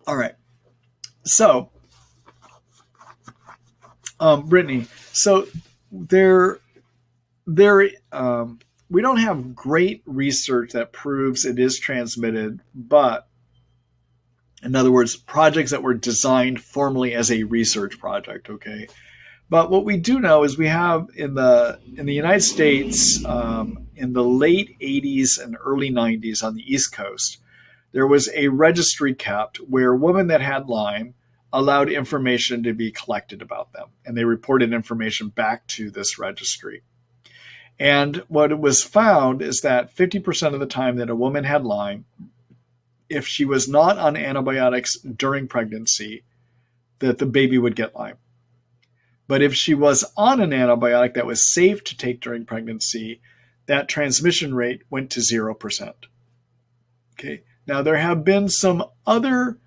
All right. So, Brittany, so we don't have great research that proves it is transmitted, but in other words, projects that were designed formally as a research project, okay? But what we do know is we have in the United States, in the late 80s and early 90s on the East Coast, there was a registry kept where women that had Lyme allowed information to be collected about them, and they reported information back to this registry. And what was found is that 50% of the time that a woman had Lyme, if she was not on antibiotics during pregnancy, that the baby would get Lyme. But if she was on an antibiotic that was safe to take during pregnancy, that transmission rate went to 0%. Okay. Now, there have been some other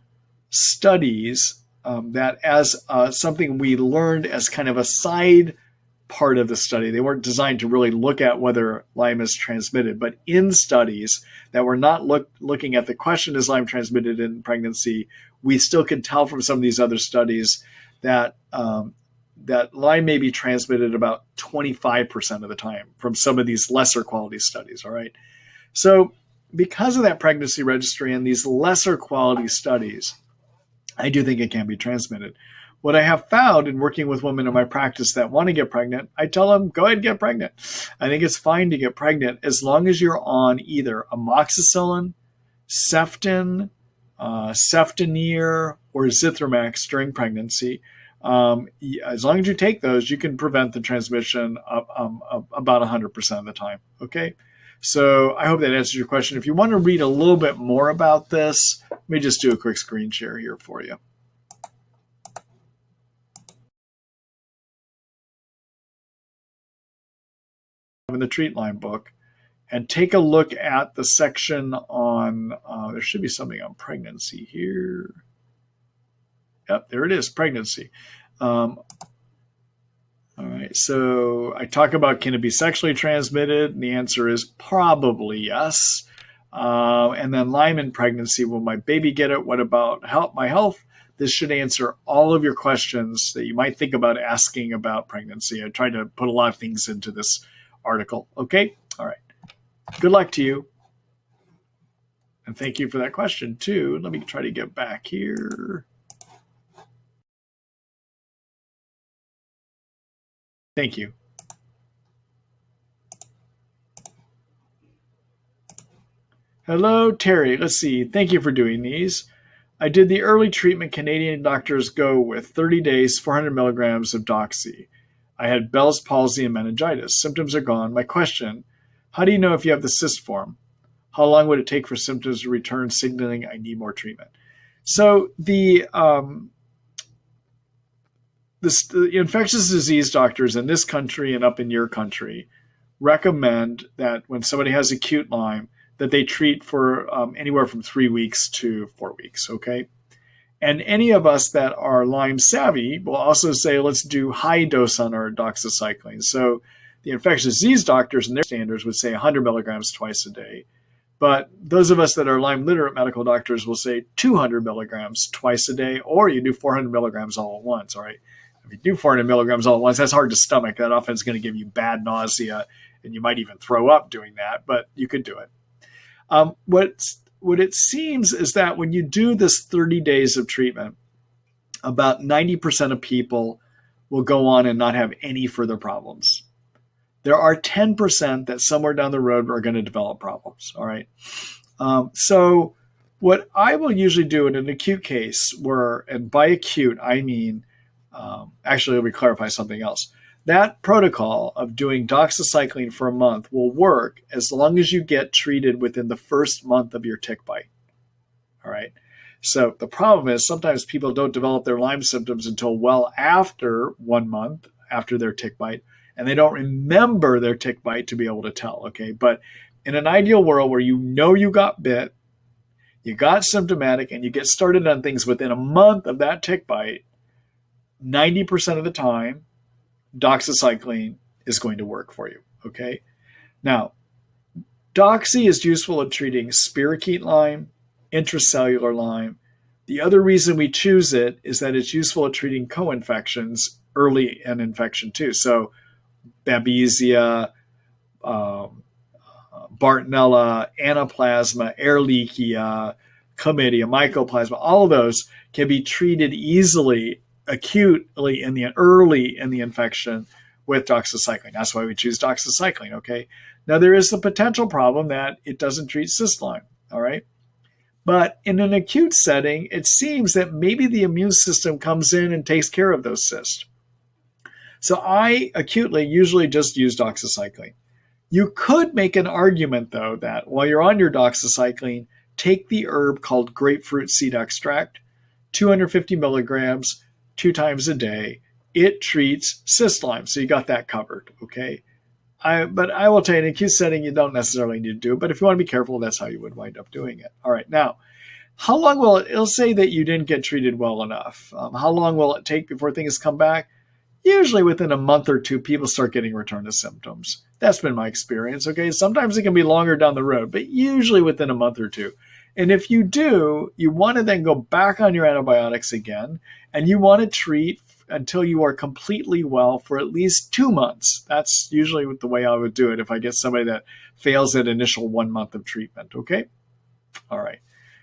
studies that as something we learned as kind of a side part of the study. They weren't designed to really look at whether Lyme is transmitted, but in studies that were not looking at the question, is Lyme transmitted in pregnancy, we still can tell from some of these other studies that that Lyme may be transmitted about 25% of the time from some of these lesser quality studies. All right. So because of that pregnancy registry and these lesser quality studies, I do think it can be transmitted. What I have found in working with women in my practice that want to get pregnant, I tell them, go ahead and get pregnant. I think it's fine to get pregnant as long as you're on either amoxicillin, Ceftin, Ceftonir, or Zithromax during pregnancy. As long as you take those, you can prevent the transmission about 100% of the time. Okay. So I hope that answers your question. If you want to read a little bit more about this, let me just do a quick screen share here for you. In the Treat Lyme book, and take a look at the section on, there should be something on pregnancy here. Yep, there it is, pregnancy. All right, so I talk about, can it be sexually transmitted? And the answer is probably yes. And then Lyme in pregnancy, will my baby get it? What about my health? This should answer all of your questions that you might think about asking about pregnancy. I tried to put a lot of things into this article. Okay, all right. Good luck to you. And thank you for that question too. Let me try to get back here. Thank you. Hello, Terry. Let's see. Thank you for doing these. I did the early treatment Canadian doctors go with 30 days, 400 milligrams of Doxy. I had Bell's palsy and meningitis. Symptoms are gone. My question, how do you know if you have the cyst form? How long would it take for symptoms to return, signaling I need more treatment? So the infectious disease doctors in this country and up in your country recommend that when somebody has acute Lyme, that they treat for anywhere from 3 weeks to 4 weeks, okay? And any of us that are Lyme savvy will also say, let's do high dose on our doxycycline. So the infectious disease doctors and their standards would say 100 milligrams twice a day. But those of us that are Lyme literate medical doctors will say 200 milligrams twice a day, or you do 400 milligrams all at once, all right? If you do 400 milligrams all at once, that's hard to stomach. That often is going to give you bad nausea, and you might even throw up doing that, but you could do it. What it seems is that when you do this 30 days of treatment, about 90% of people will go on and not have any further problems. There are 10% that somewhere down the road are going to develop problems, all right? So what I will usually do in an acute case where, and by acute, I mean, actually, let me clarify something else. That protocol of doing doxycycline for a month will work as long as you get treated within the first month of your tick bite. All right. So the problem is sometimes people don't develop their Lyme symptoms until well after 1 month after their tick bite, and they don't remember their tick bite to be able to tell. Okay. But in an ideal world where you know you got bit, you got symptomatic, and you get started on things within a month of that tick bite, 90% of the time, doxycycline is going to work for you, okay? Now, Doxy is useful at treating spirochete Lyme, intracellular Lyme. The other reason we choose it is that it's useful at treating co-infections early in infection too. So Babesia, Bartonella, Anaplasma, Ehrlichia, Chlamydia, Mycoplasma, all of those can be treated easily acutely early in the infection with doxycycline. That's why we choose doxycycline, okay? Now, there is the potential problem that it doesn't treat cyst Lyme, all right? But in an acute setting, it seems that maybe the immune system comes in and takes care of those cysts. So I acutely usually just use doxycycline. You could make an argument, though, that while you're on your doxycycline, take the herb called grapefruit seed extract, 250 milligrams, 2 times a day. It treats cyst Lyme, so you got that covered, okay? But I will tell you, in an acute setting, you don't necessarily need to do it, but if you want to be careful, that's how you would wind up doing it. All right, now, how long will it'll say that you didn't get treated well enough. How long will it take before things come back? Usually within a month or two, people start getting return to symptoms. That's been my experience, okay? Sometimes it can be longer down the road, but usually within a month or two. And if you do, you want to then go back on your antibiotics again, and you want to treat until you are completely well for at least 2 months. That's usually the way I would do it if I get somebody that fails that initial 1 month of treatment. Okay? All right.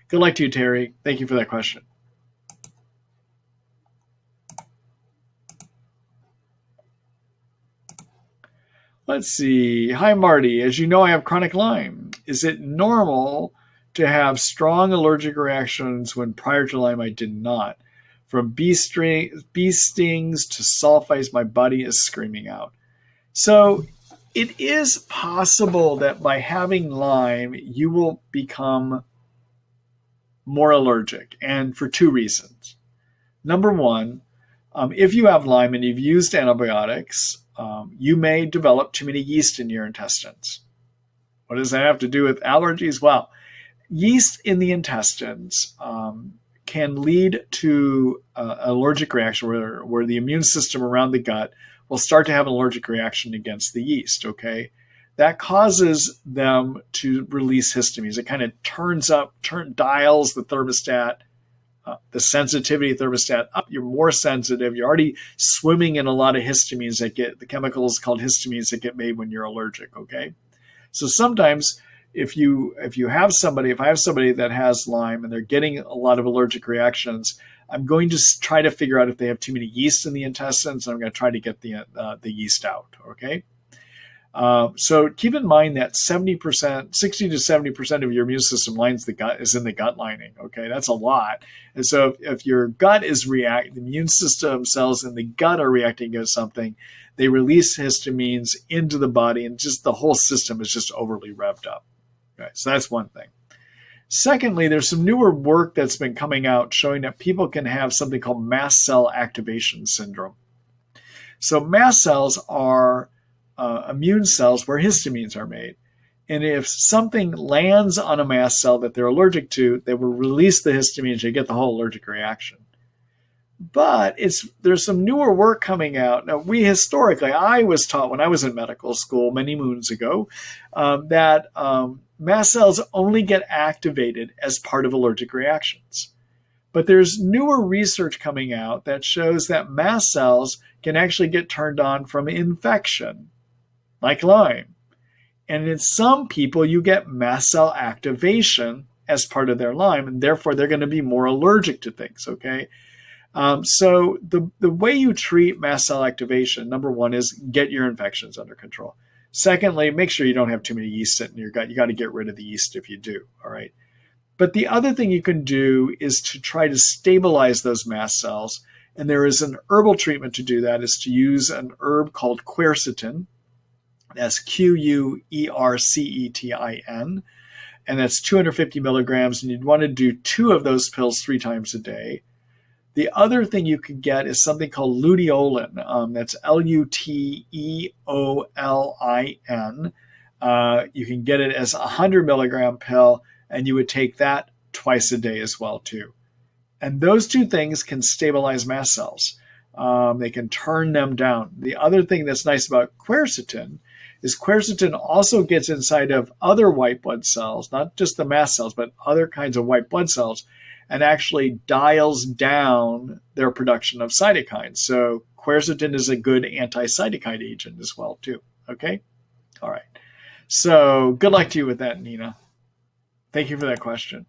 Good luck to you, Terry. Thank you for that question. Let's see. Hi, Marty. As you know, I have chronic Lyme. Is it normal to have strong allergic reactions when prior to Lyme I did not? From bee stings to sulfites, my body is screaming out. So it is possible that by having Lyme, you will become more allergic, and for 2 reasons. Number one, if you have Lyme and you've used antibiotics, you may develop too many yeast in your intestines. What does that have to do with allergies? Well, yeast in the intestines can lead to an allergic reaction where the immune system around the gut will start to have an allergic reaction against the yeast, okay? That causes them to release histamines. It kind of dials the thermostat, the sensitivity thermostat up. You're more sensitive. You're already swimming in a lot of histamines the chemicals called histamines that get made when you're allergic, okay? So sometimes if I have somebody that has Lyme and they're getting a lot of allergic reactions, I'm going to try to figure out if they have too many yeast in the intestines, and I'm going to try to get the yeast out, okay? So keep in mind that 60 to 70% of your immune system is in the gut lining. Okay, that's a lot. And so if your gut is the immune system cells in the gut are reacting against something, they release histamines into the body, and just the whole system is just overly revved up. Okay, so that's one thing. Secondly, there's some newer work that's been coming out showing that people can have something called mast cell activation syndrome. So mast cells are immune cells where histamines are made. And if something lands on a mast cell that they're allergic to, they will release the histamines. You get the whole allergic reaction. But there's some newer work coming out. Now, I was taught when I was in medical school many moons ago that mast cells only get activated as part of allergic reactions. But there's newer research coming out that shows that mast cells can actually get turned on from infection, like Lyme. And in some people, you get mast cell activation as part of their Lyme, and therefore they're going to be more allergic to things, okay? So the way you treat mast cell activation, number one, is get your infections under control. Secondly, make sure you don't have too many yeast sitting in your gut. You got to get rid of the yeast if you do, all right? But the other thing you can do is to try to stabilize those mast cells. And there is an herbal treatment to do that, is to use an herb called quercetin. That's Quercetin. And that's 250 milligrams. And you'd want to do 2 of those pills 3 times a day. The other thing you could get is something called luteolin. That's Luteolin. You can get it as a 100 milligram pill, and you would take that twice a day as well, too. And those 2 things can stabilize mast cells. They can turn them down. The other thing that's nice about quercetin is quercetin also gets inside of other white blood cells, not just the mast cells, but other kinds of white blood cells, and actually dials down their production of cytokines. So quercetin is a good anti-cytokine agent as well, too. Okay? All right. So good luck to you with that, Nina. Thank you for that question.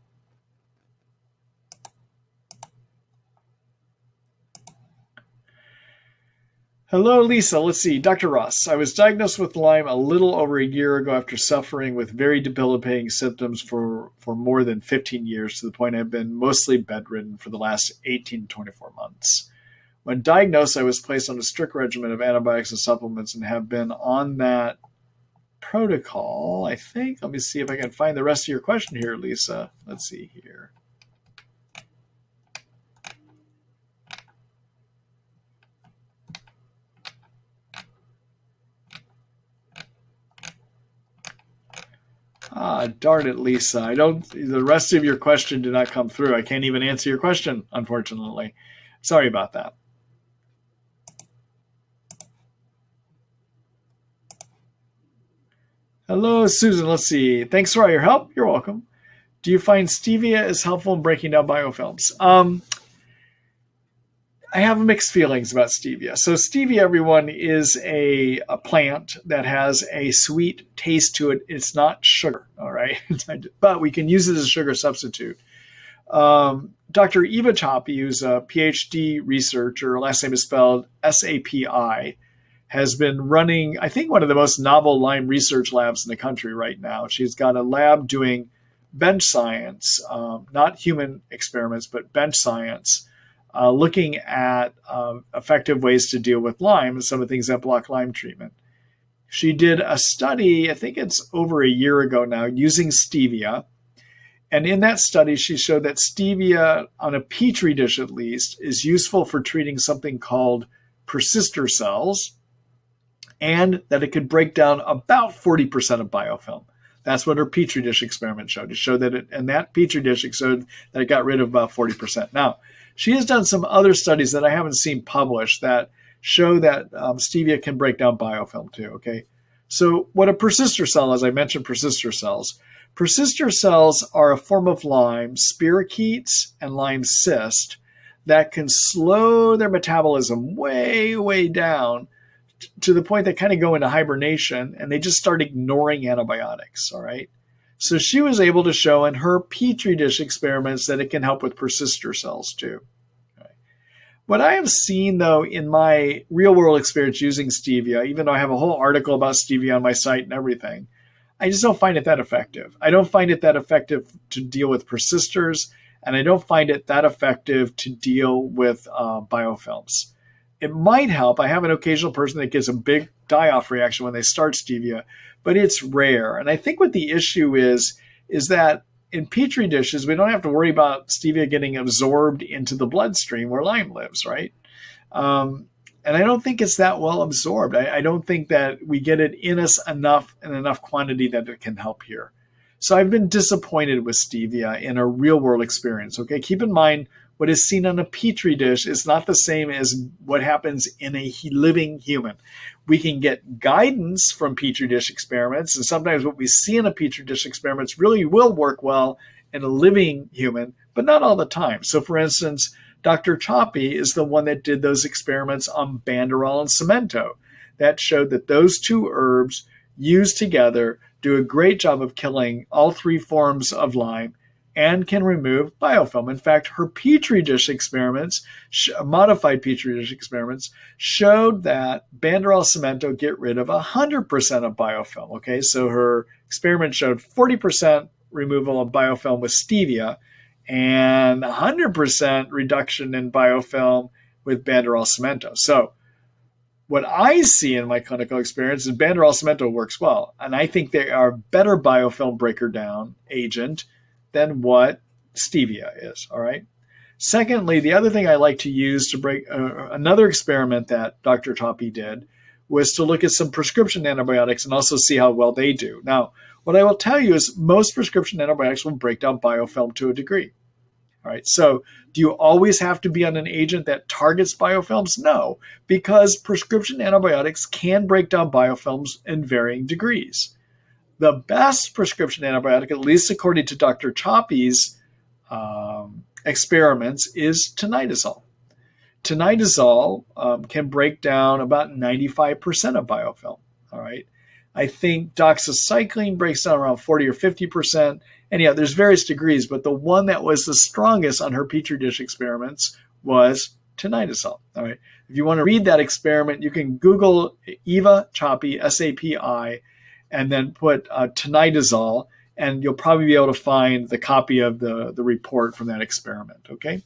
Hello, Lisa. Let's see. Dr. Ross, I was diagnosed with Lyme a little over a year ago after suffering with very debilitating symptoms for more than 15 years, to the point I've been mostly bedridden for the last 18 to 24 months. When diagnosed, I was placed on a strict regimen of antibiotics and supplements and have been on that protocol, I think. Let me see if I can find the rest of your question here, Lisa. Let's see here. Darn it, Lisa. The rest of your question did not come through. I can't even answer your question, unfortunately. Sorry about that. Hello, Susan. Let's see. Thanks for all your help. You're welcome. Do you find Stevia is helpful in breaking down biofilms? I have mixed feelings about stevia. So stevia, everyone, is a plant that has a sweet taste to it. It's not sugar, all right? But we can use it as a sugar substitute. Dr. Eva Choppy, who's a PhD researcher, last name is spelled Sapi, has been running, I think, one of the most novel Lyme research labs in the country right now. She's got a lab doing bench science, not human experiments, but bench science, looking at effective ways to deal with Lyme and some of the things that block Lyme treatment. She did a study, I think it's over a year ago now, using stevia. And in that study, she showed that stevia, on a petri dish at least, is useful for treating something called persister cells, and that it could break down about 40% of biofilm. That's what her petri dish experiment showed. It showed that in that petri dish, it showed that it got rid of about 40%. Now, she has done some other studies that I haven't seen published that show that stevia can break down biofilm too, okay? So what a persister cell is, I mentioned persister cells. Persister cells are a form of Lyme, spirochetes, and Lyme cyst that can slow their metabolism way, way down to the point they kind of go into hibernation and they just start ignoring antibiotics, all right? So she was able to show in her petri dish experiments that it can help with persister cells too. Okay. What I have seen, though, in my real-world experience using stevia, even though I have a whole article about stevia on my site and everything, I just don't find it that effective. I don't find it that effective to deal with persisters, and I don't find it that effective to deal with biofilms. It might help. I have an occasional person that gets a big die-off reaction when they start stevia, but it's rare. And I think what the issue is that in petri dishes, we don't have to worry about stevia getting absorbed into the bloodstream where Lyme lives, right? And I don't think it's that well absorbed. I don't think that we get it in us enough in enough quantity that it can help here. So I've been disappointed with stevia in a real-world experience, okay? Keep in mind, what is seen on a petri dish is not the same as what happens in a living human. We can get guidance from petri dish experiments, and sometimes what we see in a petri dish experiments really will work well in a living human, but not all the time. So for instance, Dr. Choppy is the one that did those experiments on banderol and cemento that showed that those two herbs used together do a great job of killing all three forms of Lyme and can remove biofilm. In fact, her petri dish experiments, modified petri dish experiments, showed that banderol cemento get rid of 100% of biofilm. Okay, so her experiment showed 40% removal of biofilm with stevia and 100% reduction in biofilm with banderol cemento. So what I see in my clinical experience is banderol cemento works well, and I think they are a better biofilm breaker down agent than what stevia is, all right? Secondly, the other thing I like to use to break another experiment that Dr. Choppy did was to look at some prescription antibiotics and also see how well they do. Now, what I will tell you is most prescription antibiotics will break down biofilm to a degree, all right? So do you always have to be on an agent that targets biofilms? No, because prescription antibiotics can break down biofilms in varying degrees. The best prescription antibiotic, at least according to Dr. Choppy's experiments, is tinidazole. Tinidazole can break down about 95% of biofilm. All right. I think doxycycline breaks down around 40 or 50%. And yeah, there's various degrees, but the one that was the strongest on her petri dish experiments was tinidazole. All right. If you want to read that experiment, you can Google Eva Choppy, Sapi, and then put tinidazole, and you'll probably be able to find the copy of the report from that experiment, okay?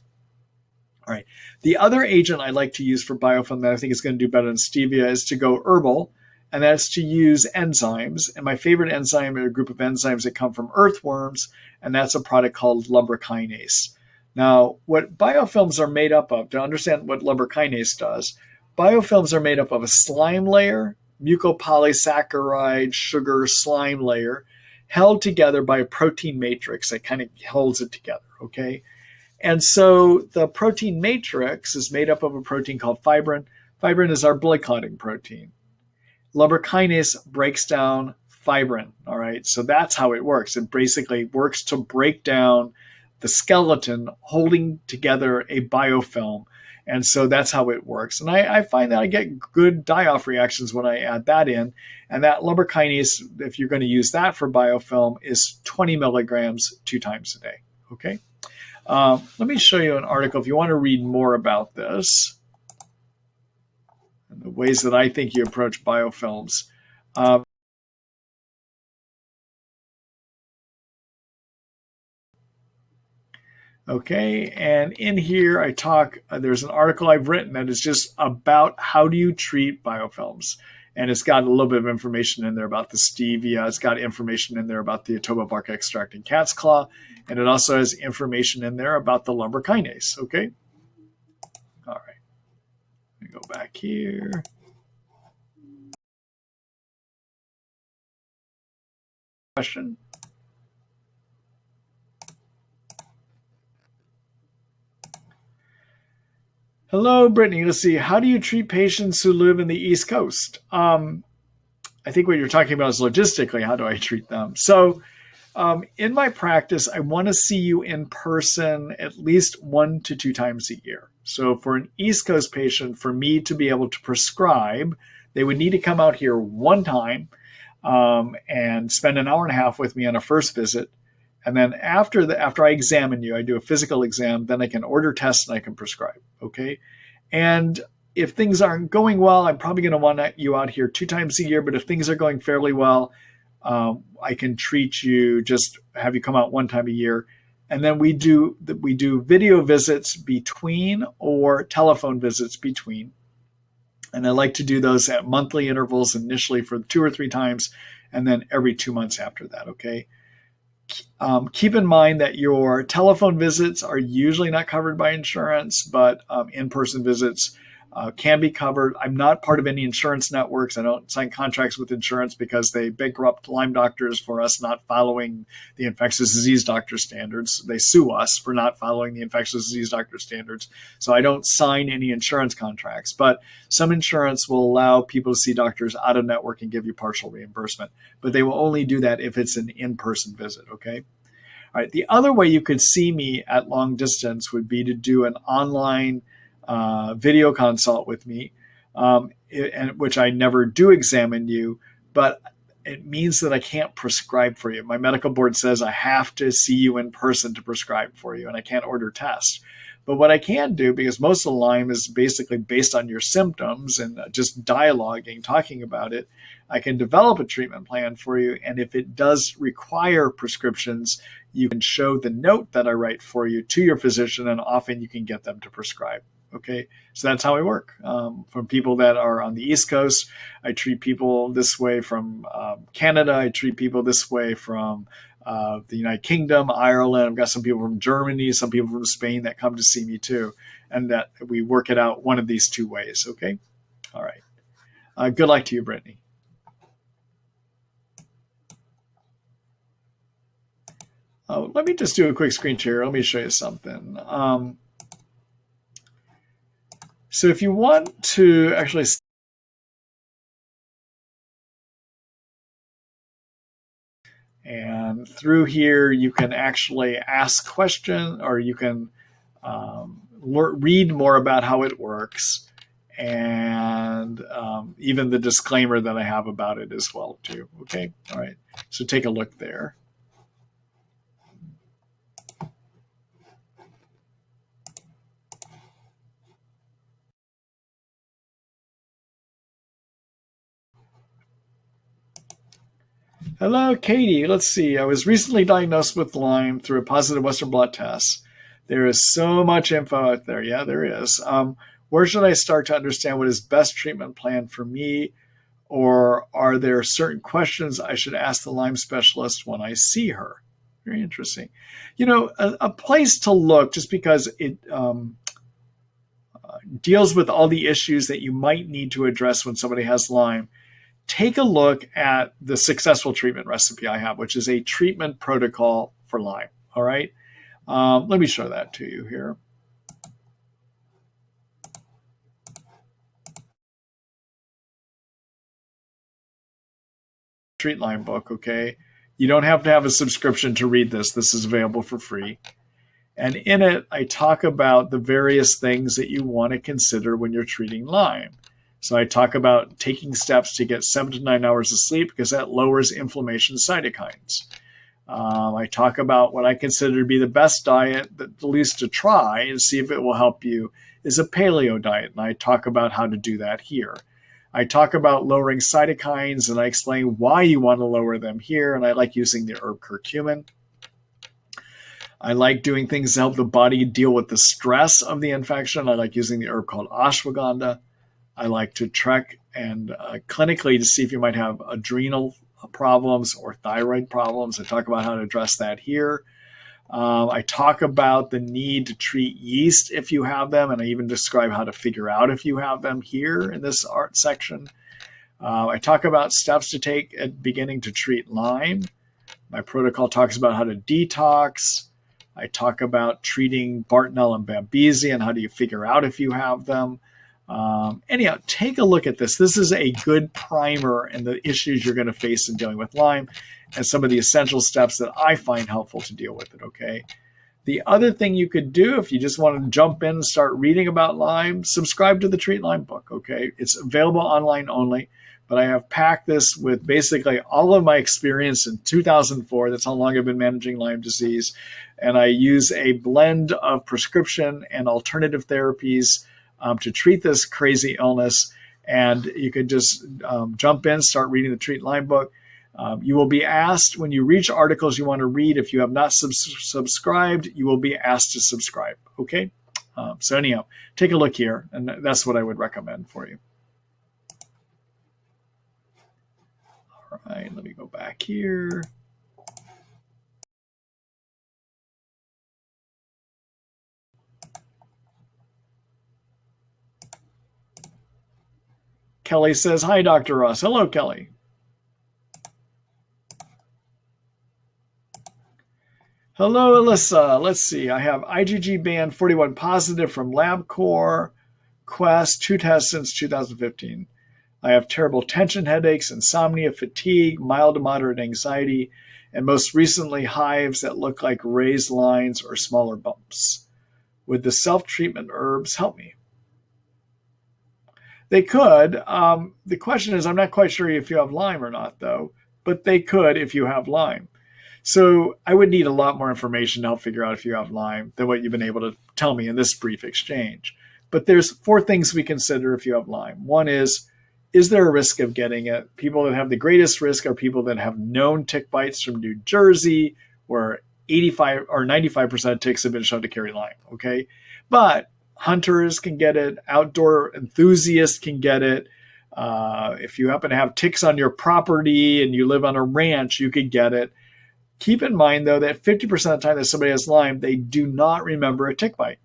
All right. The other agent I like to use for biofilm that I think is going to do better than stevia is to go herbal, and that's to use enzymes. And my favorite enzyme are a group of enzymes that come from earthworms, and that's a product called lumbrokinase. Now, what biofilms are made up of, to understand what lumbrokinase does, biofilms are made up of a slime layer, mucopolysaccharide sugar slime layer held together by a protein matrix that kind of holds it together, okay? And so the protein matrix is made up of a protein called fibrin. Fibrin is our blood clotting protein. Lumbrokinase breaks down fibrin, all right? So that's how it works. It basically works to break down the skeleton holding together a biofilm. And so that's how it works. And I find that I get good die-off reactions when I add that in. And that lumbar kinase, if you're going to use that for biofilm, is 20 milligrams 2 times a day. Okay. Let me show you an article if you want to read more about this and the ways that I think you approach biofilms. Okay, and in here I talk, there's an article I've written that is just about how do you treat biofilms. And it's got a little bit of information in there about the stevia. It's got information in there about the atoba bark extract in cat's claw. And it also has information in there about the lumbar kinase, okay? All right, let me go back here. Question? Hello, Brittany. Let's see. How do you treat patients who live in the East Coast? I think what you're talking about is logistically, how do I treat them? So in my practice, I want to see you in person at least 1 to 2 times a year. So for an East Coast patient, for me to be able to prescribe, they would need to come out here one time and spend an hour and a half with me on a first visit. And then after I examine you, I do a physical exam, then I can order tests and I can prescribe. Okay. And if things aren't going well, I'm probably going to want you out here 2 times a year. But if things are going fairly well, I can treat you, just have you come out 1 time a year. And then we do video visits between or telephone visits between. And I like to do those at monthly intervals initially for 2 or 3 times, and then every 2 months after that. Okay. Keep in mind that your telephone visits are usually not covered by insurance, but in-person visits can be covered. I'm not part of any insurance networks. I don't sign contracts with insurance because they bankrupt Lyme doctors for us not following the infectious disease doctor standards. They sue us for not following the infectious disease doctor standards. So I don't sign any insurance contracts, but some insurance will allow people to see doctors out of network and give you partial reimbursement, but they will only do that if it's an in-person visit. Okay. All right. The other way you could see me at long distance would be to do an online video consult with me, which I never do examine you, but it means that I can't prescribe for you. My medical board says I have to see you in person to prescribe for you, and I can't order tests. But what I can do, because most of Lyme is basically based on your symptoms and just dialoguing, talking about it, I can develop a treatment plan for you. And if it does require prescriptions, you can show the note that I write for you to your physician, and often you can get them to prescribe. Okay, so that's how I work. From people that are on the East Coast, I treat people this way from Canada. I treat people this way from the United Kingdom, Ireland. I've got some people from Germany, some people from Spain that come to see me too. And that we work it out one of these 2 ways. Okay, all right. Good luck to you, Brittany. Let me just do a quick screen share. Let me show you something. So if you want to actually and through here, you can actually ask questions, or you can read more about how it works, and even the disclaimer that I have about it as well too. Okay, all right. So take a look there. Hello, Katie. Let's see. I was recently diagnosed with Lyme through a positive Western blot test. There is so much info out there. Yeah, there is. Where should I start to understand what is best treatment plan for me? Or are there certain questions I should ask the Lyme specialist when I see her? Very interesting. You know, a place to look, just because it deals with all the issues that you might need to address when somebody has Lyme. Take a look at the successful treatment recipe I have, which is a treatment protocol for Lyme. All right. Let me show that to you here. Treat Lyme book. Okay. You don't have to have a subscription to read this. This is available for free. And in it, I talk about the various things that you want to consider when you're treating Lyme. So I talk about taking steps to get 7 to 9 hours of sleep because that lowers inflammation cytokines. I talk about what I consider to be the best diet, at least to try and see if it will help you, is a paleo diet. And I talk about how to do that here. I talk about lowering cytokines, and I explain why you want to lower them here. And I like using the herb curcumin. I like doing things to help the body deal with the stress of the infection. I like using the herb called ashwagandha. I like to check and clinically to see if you might have adrenal problems or thyroid problems. I talk about how to address that here. I talk about the need to treat yeast if you have them, and I even describe how to figure out if you have them here in this art section. I talk about steps to take at beginning to treat Lyme. My protocol talks about how to detox. I talk about treating Bartonella and Babesia and how do you figure out if you have them. Anyhow, take a look at this. This is a good primer in the issues you're going to face in dealing with Lyme and some of the essential steps that I find helpful to deal with it, okay? The other thing you could do if you just want to jump in and start reading about Lyme, subscribe to the Treat Lyme book, okay? It's available online only, but I have packed this with basically all of my experience in 2004. That's how long I've been managing Lyme disease. And I use a blend of prescription and alternative therapies to treat this crazy illness. And you could just jump in, start reading the Treat Lyme book. You will be asked when you reach articles you want to read. If you have not subscribed, you will be asked to subscribe. Okay. So anyhow, take a look here, and that's what I would recommend for you. All right, let me go back here. Kelly says, hi, Dr. Ross. Hello, Kelly. Hello, Alyssa. Let's see. I have IgG band 41 positive from LabCorp, Quest, 2 tests since 2015. I have terrible tension headaches, insomnia, fatigue, mild to moderate anxiety, and most recently hives that look like raised lines or smaller bumps. Would the self-treatment herbs help me? They could. The question is, I'm not quite sure if you have Lyme or not, though, but they could if you have Lyme. So I would need a lot more information to help figure out if you have Lyme than what you've been able to tell me in this brief exchange. But there's 4 things we consider if you have Lyme. One is there a risk of getting it? People that have the greatest risk are people that have known tick bites from New Jersey, where 85 or 95% of ticks have been shown to carry Lyme, okay? But hunters can get it. Outdoor enthusiasts can get it. If you happen to have ticks on your property and you live on a ranch, you could get it. Keep in mind, though, that 50% of the time that somebody has Lyme, they do not remember a tick bite.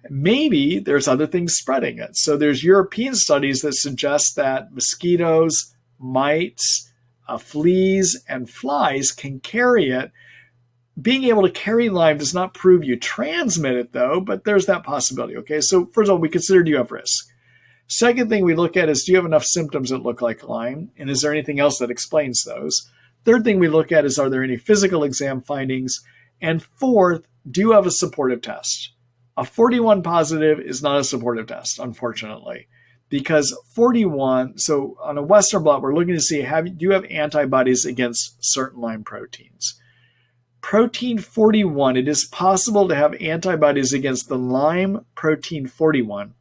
Maybe there's other things spreading it. So there's European studies that suggest that mosquitoes, mites, fleas, and flies can carry it. Being able to carry Lyme does not prove you transmit it, though, but there's that possibility. Okay, so first of all, we consider do you have risk. Second thing we look at is do you have enough symptoms that look like Lyme, and is there anything else that explains those? Third thing we look at is are there any physical exam findings? And fourth, do you have a supportive test? A 41 positive is not a supportive test, unfortunately, because 41, so on a Western blot, we're looking to see do you have antibodies against certain Lyme proteins. Protein 41, it is possible to have antibodies against the Lyme protein 41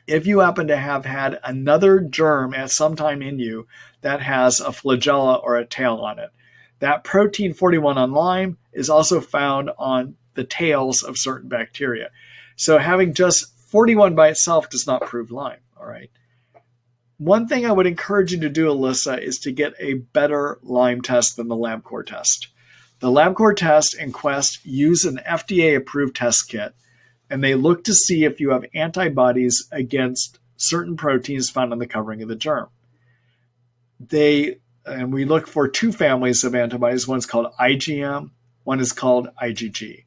if you happen to have had another germ at some time in you that has a flagella or a tail on it. That protein 41 on Lyme is also found on the tails of certain bacteria. So having just 41 by itself does not prove Lyme, all right? One thing I would encourage you to do, Alyssa, is to get a better Lyme test than the LabCorp test. The LabCorp test and Quest use an FDA-approved test kit, and they look to see if you have antibodies against certain proteins found on the covering of the germ. And we look for 2 families of antibodies. One's called IgM, one is called IgG.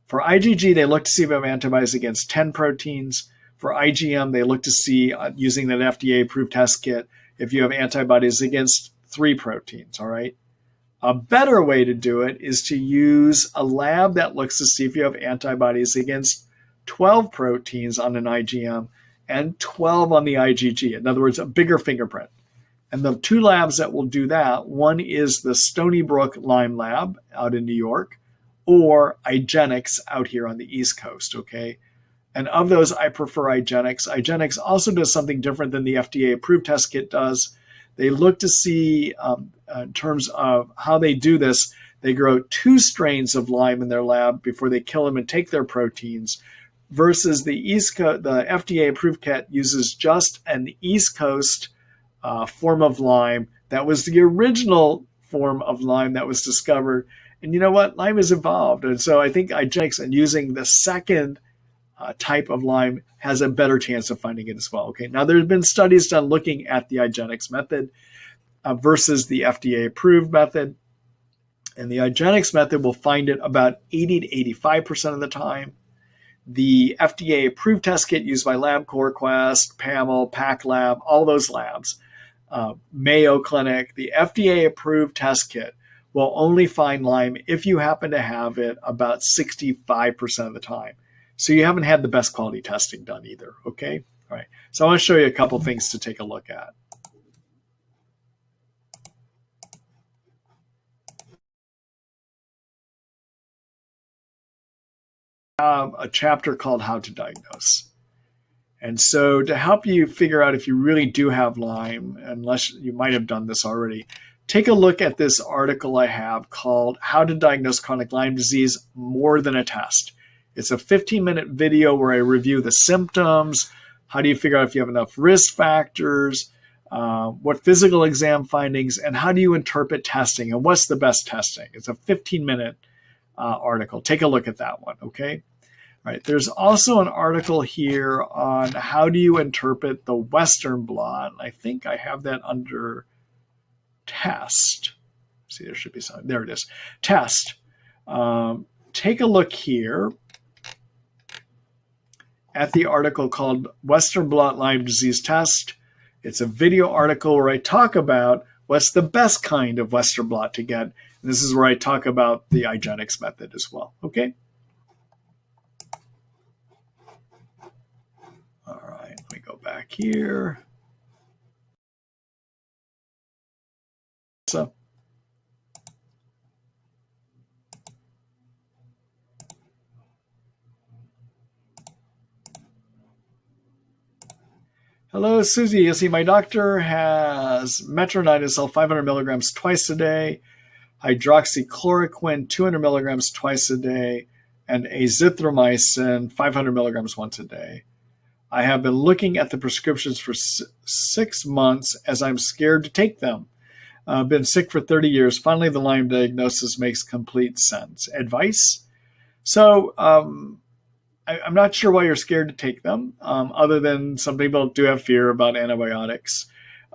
For IgG, they look to see if you have antibodies against 10 proteins. For IgM, they look to see, using that FDA-approved test kit, if you have antibodies against 3 proteins, all right? A better way to do it is to use a lab that looks to see if you have antibodies against 12 proteins on an IgM and 12 on the IgG. In other words, a bigger fingerprint. And the two labs that will do that, one is the Stony Brook Lyme lab out in New York, or IGeneX out here on the East Coast, okay? And of those, I prefer IGeneX. IGeneX also does something different than the FDA-approved test kit does. They look to see, in terms of how they do this, they grow 2 strains of Lyme in their lab before they kill them and take their proteins, versus the FDA-approved kit uses just an East Coast form of Lyme that was the original form of Lyme that was discovered. And you know what? Lyme has evolved. And so I think IGeneX and using the second type of Lyme has a better chance of finding it as well. Okay. Now, there have been studies done looking at the IGeneX method versus the FDA-approved method. And the IGeneX method will find it about 80 to 85% of the time. The FDA-approved test kit used by LabCorp, Quest, PAML, PacLab, all those labs, Mayo Clinic, the FDA-approved test kit will only find Lyme if you happen to have it about 65% of the time. So you haven't had the best quality testing done either, okay? All right, so I want to show you a couple things to take a look at. A chapter called How to Diagnose. And so to help you figure out if you really do have Lyme, unless you might have done this already, take a look at this article I have called How to Diagnose Chronic Lyme Disease More Than a Test. It's a 15-minute video where I review the symptoms, how do you figure out if you have enough risk factors, what physical exam findings, and how do you interpret testing, and what's the best testing. It's a 15-minute article. Take a look at that one, okay? All right, there's also an article here on how do you interpret the Western blot. I think I have that under test. See, there should be something. There it is. Test. Take a look here at the article called Western Blot Lyme Disease Test. It's a video article where I talk about what's the best kind of Western blot to get. And this is where I talk about the IGeneX method as well, okay? All right, let me go back here. So, hello, Susie. You see, my doctor has metronidazole 500 milligrams twice a day, hydroxychloroquine 200 milligrams twice a day, and azithromycin 500 milligrams once a day. I have been looking at the prescriptions for 6 months as I'm scared to take them. I've been sick for 30 years. Finally, the Lyme diagnosis makes complete sense. Advice? So I'm not sure why you're scared to take them, other than some people do have fear about antibiotics.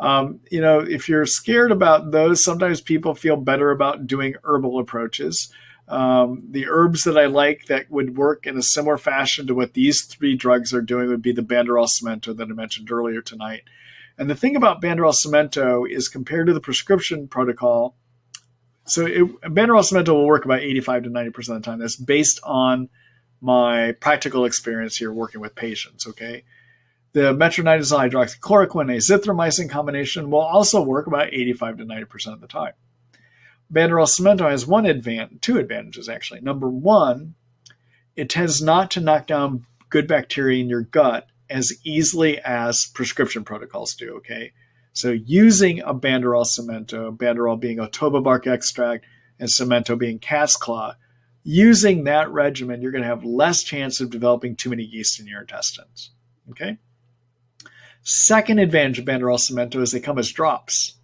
If you're scared about those, sometimes people feel better about doing herbal approaches. The herbs that I like that would work in a similar fashion to what these 3 drugs are doing would be the Banderol Cemento that I mentioned earlier tonight. And the thing about Banderol Cemento is compared to the prescription protocol, so Banderol Cemento will work about 85 to 90% of the time. That's based on my practical experience here working with patients, okay? The metronidazole hydroxychloroquine azithromycin combination will also work about 85 to 90% of the time. Banderol Cemento has two advantages, actually. Number one, it tends not to knock down good bacteria in your gut as easily as prescription protocols do, okay? So using a Banderol Cemento, Banderol being otoba bark extract and Cemento being cat's claw, using that regimen, you're going to have less chance of developing too many yeast in your intestines, okay? Second advantage of Banderol Cemento is they come as drops.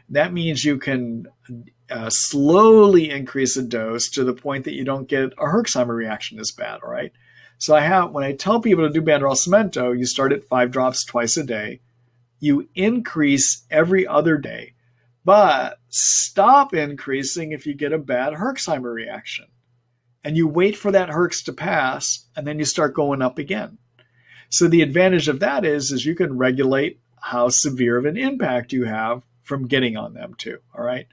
That means you can slowly increase the dose to the point that you don't get a Herxheimer reaction as bad, all right? So when I tell people to do Banderol Cemento, you start at 5 drops twice a day. You increase every other day, but stop increasing if you get a bad Herxheimer reaction. And you wait for that Herx to pass, and then you start going up again. So the advantage of that is you can regulate how severe of an impact you have from getting on them too, all right?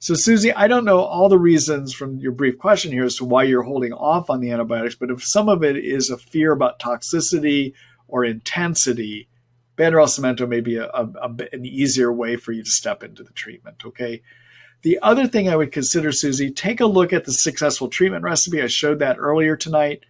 So, Susie, I don't know all the reasons from your brief question here as to why you're holding off on the antibiotics, but if some of it is a fear about toxicity or intensity, Banderol Cemento may be an easier way for you to step into the treatment, okay? The other thing I would consider, Susie, take a look at the successful treatment recipe. I showed that earlier tonight.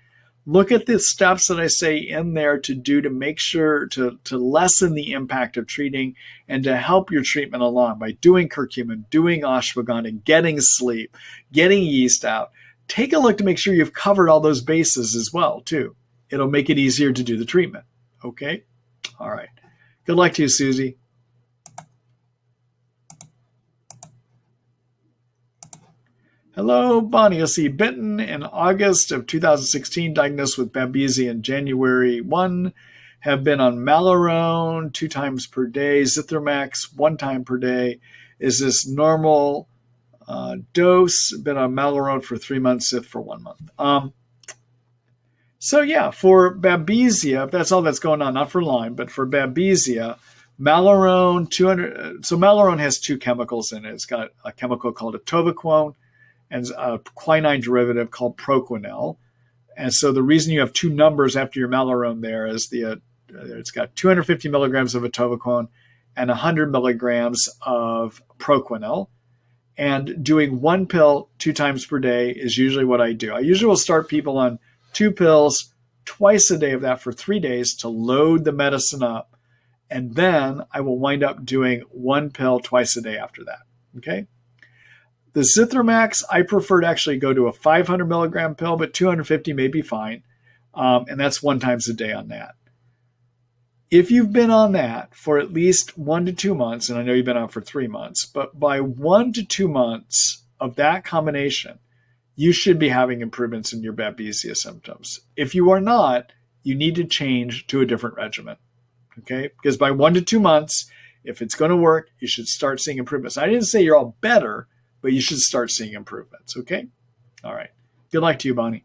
Look at the steps that I say in there to do to make sure to lessen the impact of treating and to help your treatment along by doing curcumin, doing ashwagandha, getting sleep, getting yeast out. Take a look to make sure you've covered all those bases as well, too. It'll make it easier to do the treatment. Okay? All right. Good luck to you, Susie. Hello, Bonnie. Let's see. Bitten in August of 2016, diagnosed with Babesia in January 1. Have been on Malarone 2 times per day, Zithromax 1 time per day. Is this normal dose? Been on Malarone for 3 months, Zith for 1 month. So yeah, for Babesia, if that's all that's going on, not for Lyme, but for Babesia, Malarone 200. So Malarone has 2 chemicals in it. It's got a chemical called atovaquone and a quinine derivative called proquinel. And so the reason you have 2 numbers after your Malarone there is it's got 250 milligrams of atovaquone and 100 milligrams of proquinel. And doing 1 pill 2 times per day is usually what I do. I usually will start people on 2 pills twice a day of that for 3 days to load the medicine up. And then I will wind up doing 1 pill twice a day after that. Okay? The Zithromax, I prefer to actually go to a 500 milligram pill, but 250 may be fine. And that's 1 times a day on that. If you've been on that for at least 1 to 2 months, and I know you've been on for 3 months, but by 1 to 2 months of that combination, you should be having improvements in your Babesia symptoms. If you are not, you need to change to a different regimen. Okay? Because by 1 to 2 months, if it's going to work, you should start seeing improvements. I didn't say you're all better, but you should start seeing improvements, okay? All right. Good luck to you, Bonnie.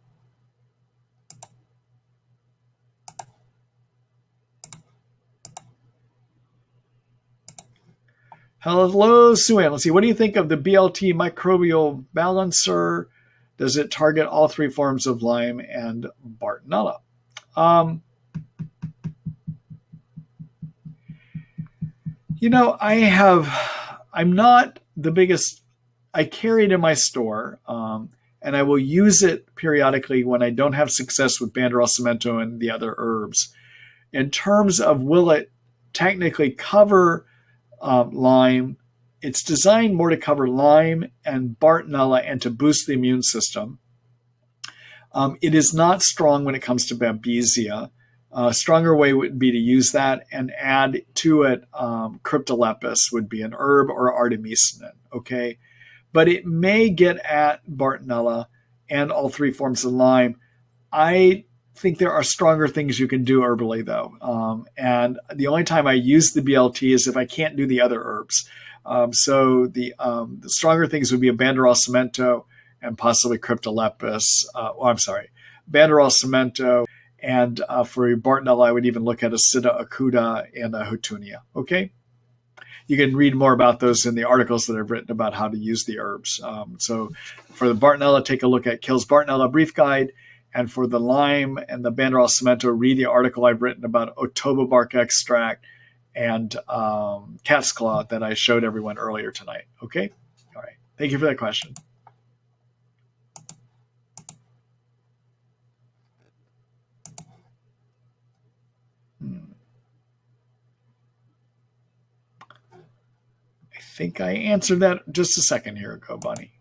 Hello, Sue-Ann. Let's see. What do you think of the BLT microbial balancer? Does it target all 3 forms of Lyme and Bartonella? I'm not the biggest. I carry it in my store, and I will use it periodically when I don't have success with Banderol Cemento and the other herbs. In terms of will it technically cover Lyme, it's designed more to cover Lyme and Bartonella and to boost the immune system. It is not strong when it comes to Babesia. A stronger way would be to use that and add to it Cryptolepis would be an herb or artemisinin, okay? But it may get at Bartonella and all 3 forms of Lyme. I think there are stronger things you can do herbally, though. And the only time I use the BLT is if I can't do the other herbs. So the stronger things would be a Banderol Cemento and possibly Cryptolepis. Banderol Cemento. And for Bartonella, I would even look at Acida acuta and Houtunia. Okay? You can read more about those in the articles that I've written about how to use the herbs. So for the Bartonella, take a look at Kills Bartonella Brief Guide. And for the Lyme and the Banderol Cemento, read the article I've written about Otoba bark extract and cat's claw that I showed everyone earlier tonight. Okay? All right. Thank you for that question. I think I answered that just a second here ago, Bunny.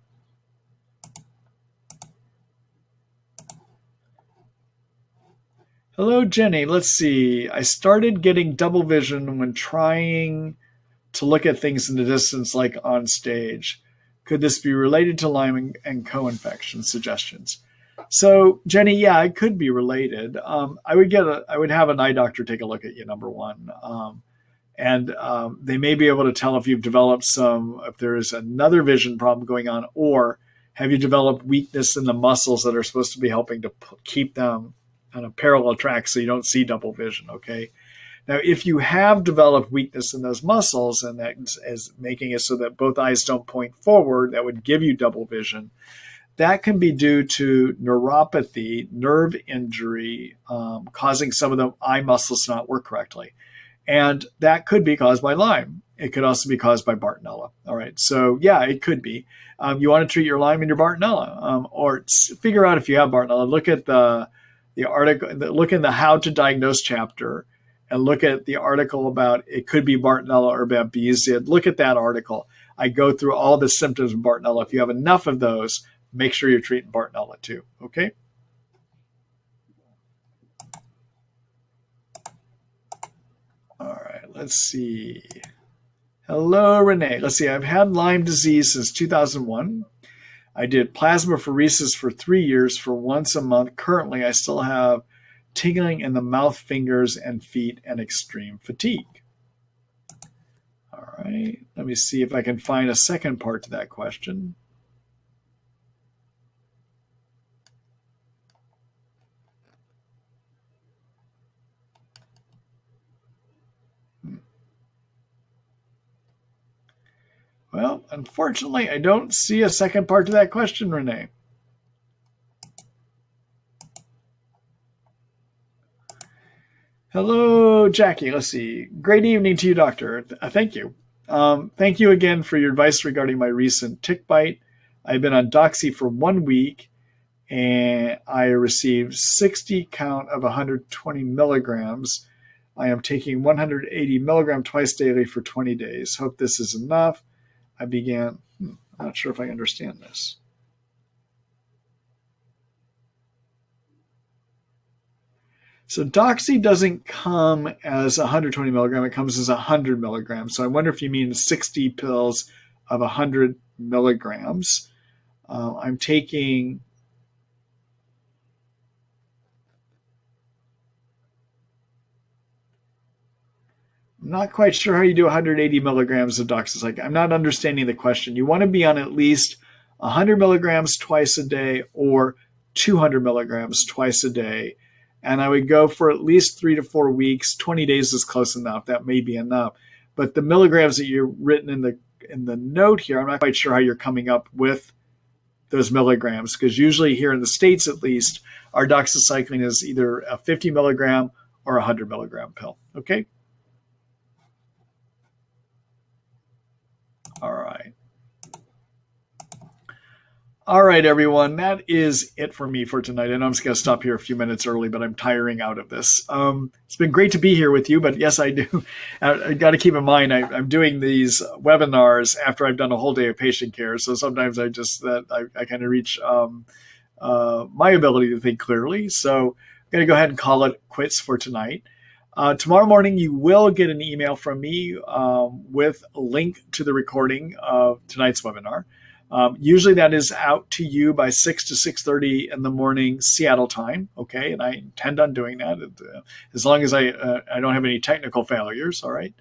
Hello, Jenny. Let's see. I started getting double vision when trying to look at things in the distance, like on stage. Could this be related to Lyme and co-infection? Suggestions. So, Jenny, yeah, it could be related. I would have an eye doctor take a look at you, number one. And they may be able to tell if you've developed if there is another vision problem going on, or have you developed weakness in the muscles that are supposed to be helping to keep them on a parallel track so you don't see double vision, okay? Now, if you have developed weakness in those muscles and that is making it so that both eyes don't point forward, that would give you double vision. That can be due to neuropathy, nerve injury, causing some of the eye muscles to not work correctly. And that could be caused by Lyme. It could also be caused by Bartonella. All right. So, yeah, it could be. You want to treat your Lyme and your Bartonella, or figure out if you have Bartonella. Look at the article, look in the How to Diagnose chapter, and look at the article about it could be Bartonella or babesia. Look at that article. I go through all the symptoms of Bartonella. If you have enough of those, make sure you're treating Bartonella too. Okay. All right. Let's see. Hello, Renee. Let's see. I've had Lyme disease since 2001. I did plasmapheresis for 3 years for once a month. Currently, I still have tingling in the mouth, fingers, and feet, and extreme fatigue. All right. Let me see if I can find a second part to that question. Well, unfortunately, I don't see a second part to that question, Renee. Hello, Jackie. Let's see. Great evening to you, doctor. Thank you. Thank you again for your advice regarding my recent tick bite. I've been on Doxy for 1 week, and I received 60 count of 120 milligrams. I am taking 180 milligram twice daily for 20 days. Hope this is enough. I began, I'm not sure if I understand this. So Doxy doesn't come as 120 milligram, it comes as 100 milligrams. So I wonder if you mean 60 pills of 100 milligrams. I'm taking, I'm not quite sure how you do 180 milligrams of doxycycline. I'm not understanding the question. You want to be on at least 100 milligrams twice a day or 200 milligrams twice a day. And I would go for at least 3 to 4 weeks. 20 days is close enough. That may be enough. But the milligrams that you're written in the note here, I'm not quite sure how you're coming up with those milligrams, because usually here in the States, at least, our doxycycline is either a 50 milligram or a 100 milligram pill. Okay. All right. All right, everyone. That is it for me for tonight. I know I'm just going to stop here a few minutes early, but I'm tiring out of this. It's been great to be here with you, but yes, I do. I got to keep in mind I'm doing these webinars after I've done a whole day of patient care. So sometimes I kind of reach my ability to think clearly. So I'm going to go ahead and call it quits for tonight. Tomorrow morning, you will get an email from me with a link to the recording of tonight's webinar. Usually that is out to you by 6 to 6:30 in the morning Seattle time, okay? And I intend on doing that as long as I don't have any technical failures, all right?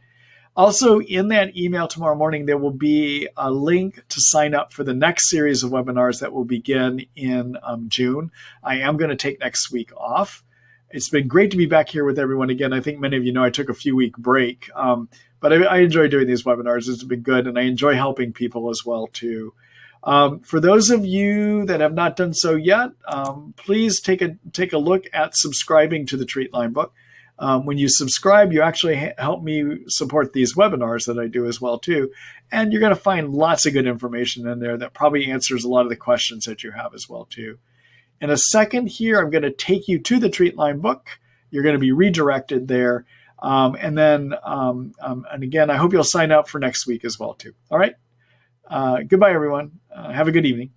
Also, in that email tomorrow morning, there will be a link to sign up for the next series of webinars that will begin in June. I am going to take next week off. It's been great to be back here with everyone again. I think many of you know I took a few-week break, but I enjoy doing these webinars. It's been good, and I enjoy helping people as well, too. For those of you that have not done so yet, please take a look at subscribing to the Treat Lyme book. When you subscribe, you actually help me support these webinars that I do as well too. And you're going to find lots of good information in there that probably answers a lot of the questions that you have as well too. In a second here, I'm going to take you to the Treat Lyme book. You're going to be redirected there. And again, I hope you'll sign up for next week as well too. All right. Goodbye, everyone. Have a good evening.